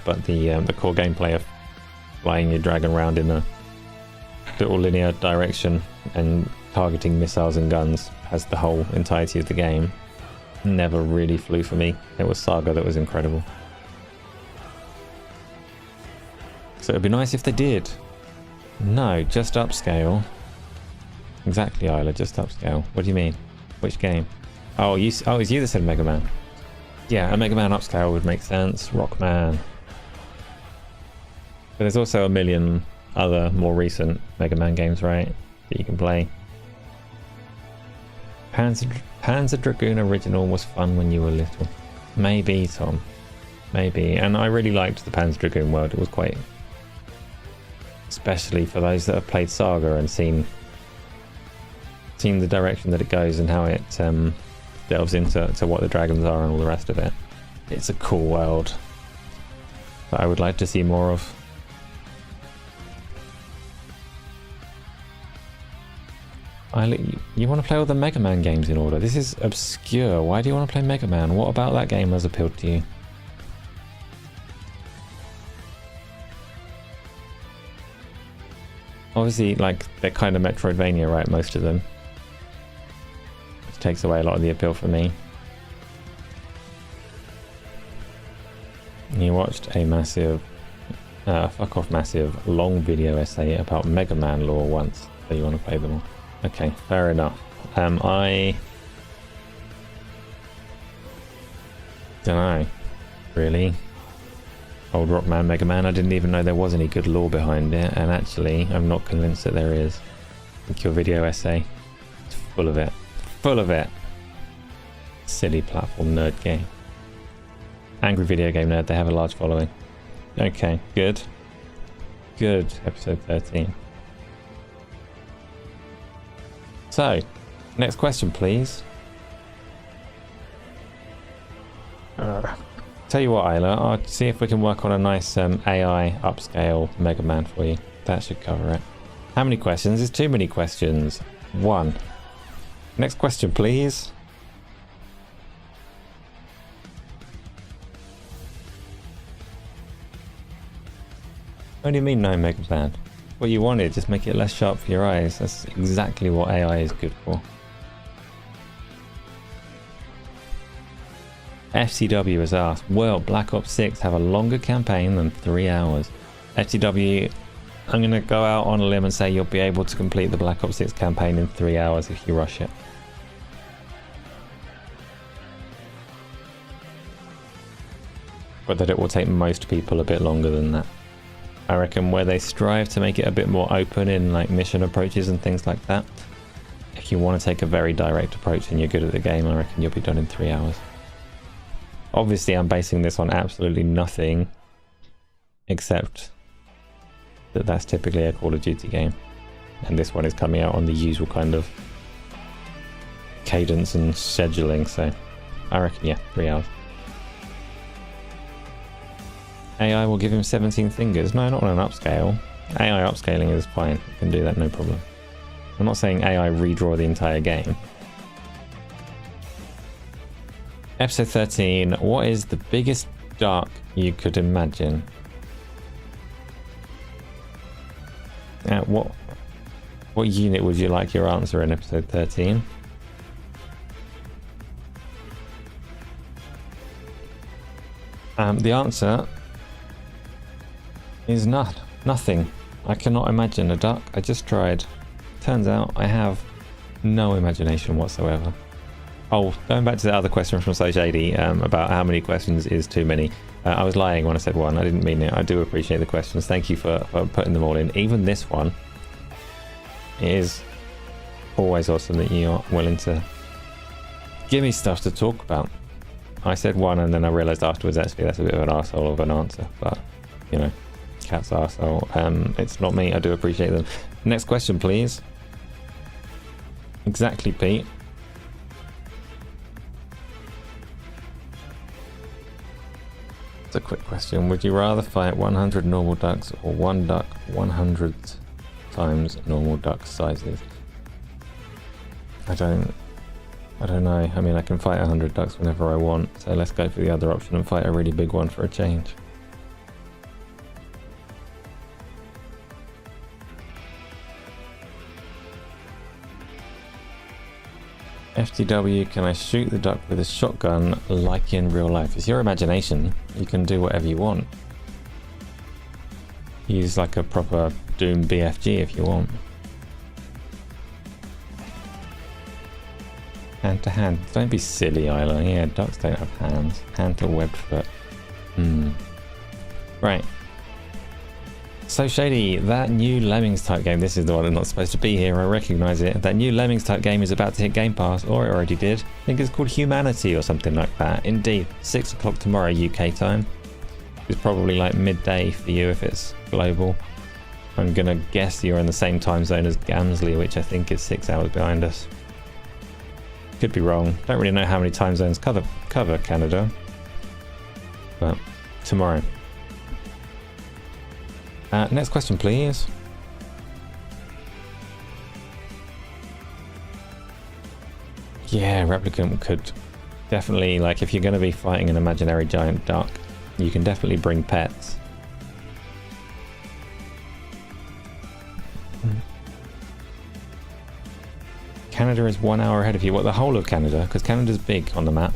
But the core gameplay of flying your dragon around in a little linear direction and targeting missiles and guns as the whole entirety of the game never really flew for me. It was Saga that was incredible. So it'd be nice if they did. No, just upscale. Exactly, Isla, just upscale. What do you mean? Which game? Oh, it's you that said Mega Man. Yeah, a Mega Man upscale would make sense. Rockman. But there's also a million other more recent Mega Man games, right, that you can play. Panzer Dragoon original was fun when you were little. Maybe, Tom. Maybe. And I really liked the Panzer Dragoon world. It was quite... Especially for those that have played Saga and seen the direction that it goes and how it delves into what the dragons are and all the rest of it. It's a cool world that I would like to see more of. You want to play all the Mega Man games in order? This is obscure. Why do you want to play Mega Man? What about that game has appealed to you? Obviously, like, they're kind of Metroidvania, right? Most of them. Which takes away a lot of the appeal for me. You watched a massive, massive, long video essay about Mega Man lore once, so you want to play them all. Okay, fair enough. I don't know, really. Old Rockman, Mega Man, I didn't even know there was any good lore behind it, and actually, I'm not convinced that there is. I think your video essay is full of it. Full of it! Silly platform nerd game. Angry video game nerd, they have a large following. Okay, good. Good, episode 13. So, next question, please. Tell you what, Isla, I'll see if we can work on a nice AI upscale Mega Man for you. That should cover it. How many questions? There's too many questions. 1. Next question, please. What do you mean no mega plan? What you wanted, just make it less sharp for your eyes. That's exactly what AI is good for. FCW has asked, will Black Ops 6 have a longer campaign than 3 hours? FCW, I'm going to go out on a limb and say you'll be able to complete the Black Ops 6 campaign in 3 hours if you rush it. But that it will take most people a bit longer than that. I reckon where they strive to make it a bit more open in like mission approaches and things like that. If you want to take a very direct approach and you're good at the game, I reckon you'll be done in 3 hours. Obviously, I'm basing this on absolutely nothing except that that's typically a Call of Duty game. And this one is coming out on the usual kind of cadence and scheduling, so I reckon, yeah, 3 hours. AI will give him 17 fingers. No, not on an upscale. AI upscaling is fine. You can do that, no problem. I'm not saying AI redraw the entire game. Episode 13. What is the biggest duck you could imagine? What unit would you like your answer in episode 13? The answer is nothing. I cannot imagine a duck. I just tried. Turns out I have no imagination whatsoever. Oh, going back to the other question from So Shady about how many questions is too many. I was lying when I said one. I didn't mean it. I do appreciate the questions. Thank you for putting them all in. Even this one. It is always awesome that you're willing to give me stuff to talk about. I said one and then I realised afterwards actually that's a bit of an arsehole of an answer. But, you know, cat's arsehole. It's not me. I do appreciate them. Next question, please. Exactly, Pete. A quick question. Would you rather fight 100 normal ducks or one duck 100 times normal duck sizes? I don't know. I mean, I can fight 100 ducks whenever I want, so let's go for the other option and fight a really big one for a change. FTW, can I shoot the duck with a shotgun like in real life? It's your imagination. You can do whatever you want. Use like a proper Doom BFG if you want. Hand to hand. Don't be silly, Isla. Yeah, ducks don't have hands. Hand to webbed foot. Right. So Shady, that new Lemmings type game, this is the one that's not supposed to be here, I recognise it. That new Lemmings type game is about to hit Game Pass, or it already did. I think it's called Humanity or something like that. Indeed, 6 o'clock tomorrow UK time. It's probably like midday for you if it's global. I'm gonna guess you're in the same time zone as Gamsley, which I think is 6 hours behind us. Could be wrong. Don't really know how many time zones cover Canada. But tomorrow. Next question, please. Yeah, Replicant could definitely, like, if you're going to be fighting an imaginary giant duck, you can definitely bring pets. Canada is 1 hour ahead of you. What, the whole of Canada? Because Canada's big on the map.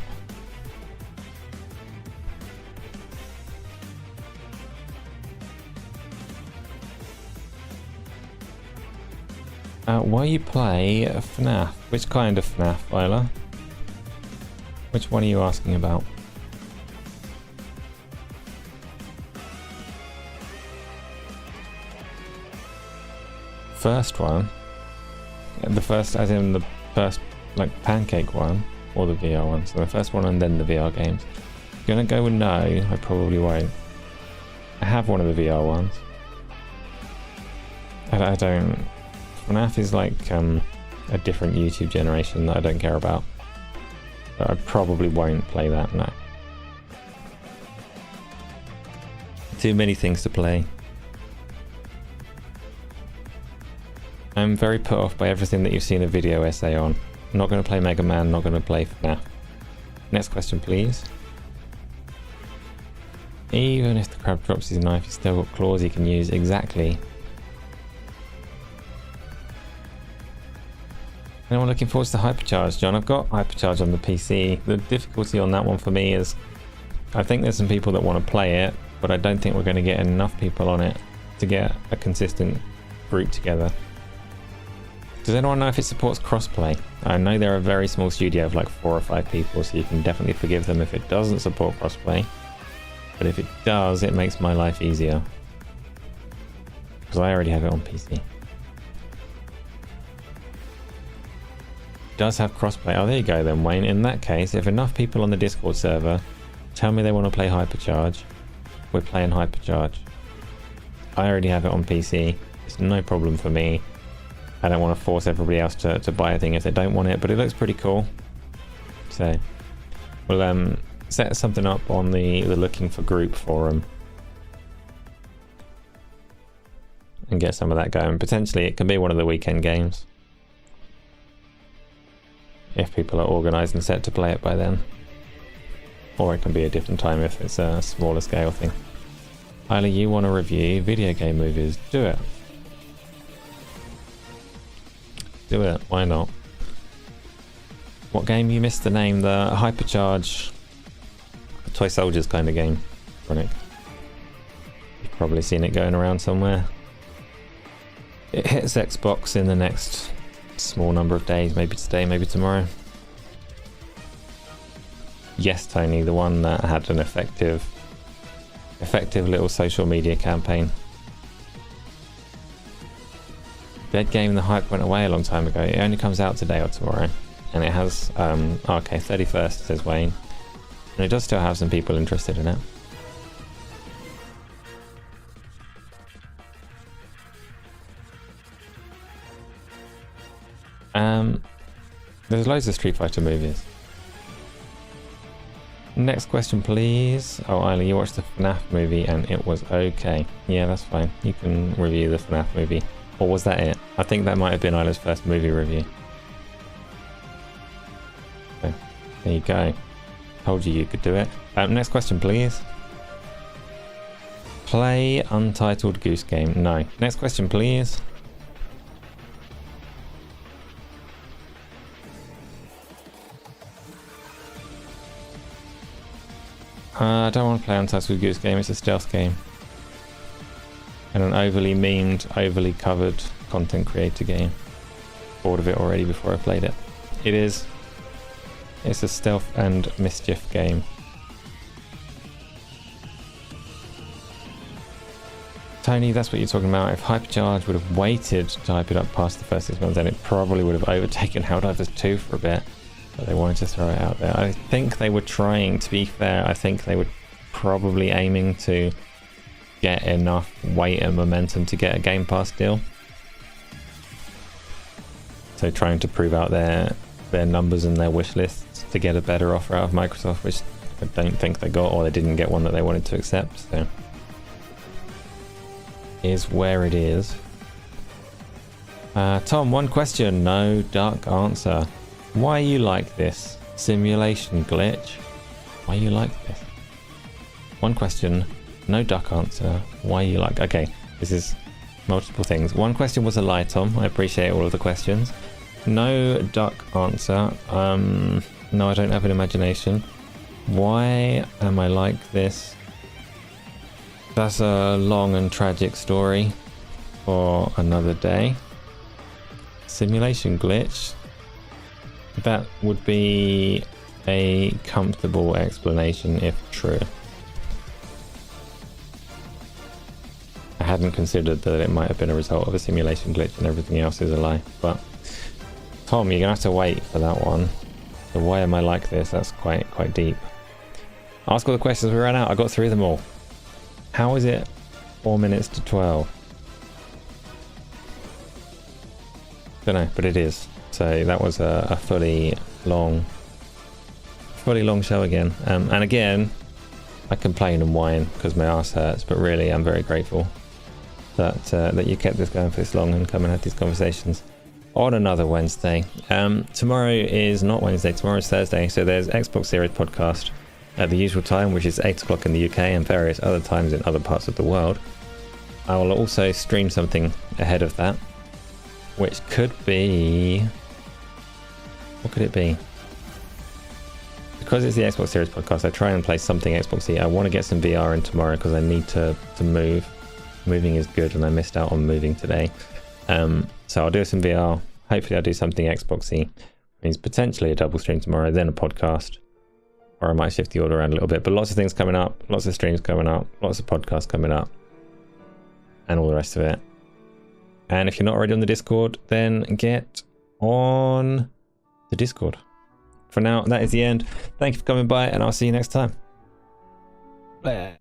Why you play FNAF? Which kind of FNAF, Isla? Which one are you asking about? First one? The first, as in the first, like, pancake one, or the VR one. So the first one and then the VR games. Gonna go with no, I probably won't. I have one of the VR ones. I don't... FNAF is like a different YouTube generation that I don't care about. But I probably won't play that, no. Too many things to play. I'm very put off by everything that you've seen a video essay on. I'm not going to play Mega Man, not going to play FNAF. Next question, please. Even if the crab drops his knife, he's still got claws he can use. Exactly. Anyone looking forward to the Hypercharge, John? I've got Hypercharge on the PC. The difficulty on that one for me is I think there's some people that want to play it, but I don't think we're going to get enough people on it to get a consistent group together. Does anyone know if it supports crossplay? I know they're a very small studio of like 4 or 5 people, so you can definitely forgive them if it doesn't support crossplay. But if it does, it makes my life easier. Because I already have it on PC. It does have crossplay. Oh, there you go then, Wayne. In that case, if enough people on the Discord server tell me they want to play Hypercharge, we're playing Hypercharge. I already have it on PC. It's no problem for me. I don't want to force everybody else to buy a thing if they don't want it, but it looks pretty cool. So, we'll set something up on the looking for group forum and get some of that going. Potentially it can be one of the weekend games if people are organised and set to play it by then, or it can be a different time if it's a smaller scale thing. Isla, you want to review video game movies? Do it. Do it, why not? What game? You missed the name. The Hypercharge Toy Soldiers kind of game. Chronic. You've probably seen it going around somewhere. It hits Xbox in the next small number of days, maybe today, maybe tomorrow. Yes, Tony, the one that had an effective little social media campaign. Dead game, the hype went away a long time ago. It only comes out today or tomorrow. And it has, okay, 31st, says Wayne. And it does still have some people interested in it. There's loads of Street Fighter movies. Next question, please. Oh, Isla, you watched the FNAF movie and it was okay. Yeah, that's fine. You can review the FNAF movie. Or was that it? I think that might have been Isla's first movie review. Okay, there you go. Told you could do it. Next question, please. Play Untitled Goose Game. No. Next question, please. I don't want to play Untitled Goose Game. It's a stealth game. And an overly memed, overly covered content creator game. Bored of it already before I played it. It is. It's a stealth and mischief game. Tony, that's what you're talking about. If Hypercharge would have waited to hype it up past the first 6 months, then it probably would have overtaken Helldivers 2 for a bit. But they wanted to throw it out there. I think they were trying, to be fair, I think they were probably aiming to get enough weight and momentum to get a Game Pass deal. So trying to prove out their numbers and their wish lists to get a better offer out of Microsoft, which I don't think they got, or they didn't get one that they wanted to accept. So is where it is. Tom, one question, no duck answer. Why you like this? Simulation glitch? Why you like this? One question, no duck answer. Why you like... Okay, this is multiple things. One question was a lie, Tom. I appreciate all of the questions. No duck answer. No, I don't have an imagination. Why am I like this? That's a long and tragic story for another day. Simulation glitch. That would be a comfortable explanation if true. I hadn't considered that it might have been a result of a simulation glitch and everything else is a lie. But Tom, you're gonna have to wait for that one. So why am I like this? That's quite deep. Ask all the questions, we ran out. I got through them all. How is it 4 minutes to 12? Don't know, but it is. So that was a fully long show again. And again, I complain and whine because my ass hurts, but really I'm very grateful that you kept this going for this long and come and have these conversations on another Wednesday. Tomorrow is not Wednesday, tomorrow is Thursday, so there's Xbox Series podcast at the usual time, which is 8 o'clock in the UK and various other times in other parts of the world. I will also stream something ahead of that, which could be... What could it be? Because it's the Xbox Series podcast, I try and play something Xboxy. I want to get some VR in tomorrow because I need to move. Moving is good, and I missed out on moving today. So I'll do some VR. Hopefully I'll do something Xboxy. Means potentially a double stream tomorrow, then a podcast. Or I might shift the order around a little bit. But lots of things coming up, lots of streams coming up, lots of podcasts coming up, and all the rest of it. And if you're not already on the Discord, then get on the Discord. For now, that is the end. Thank you for coming by, and I'll see you next time. Bye.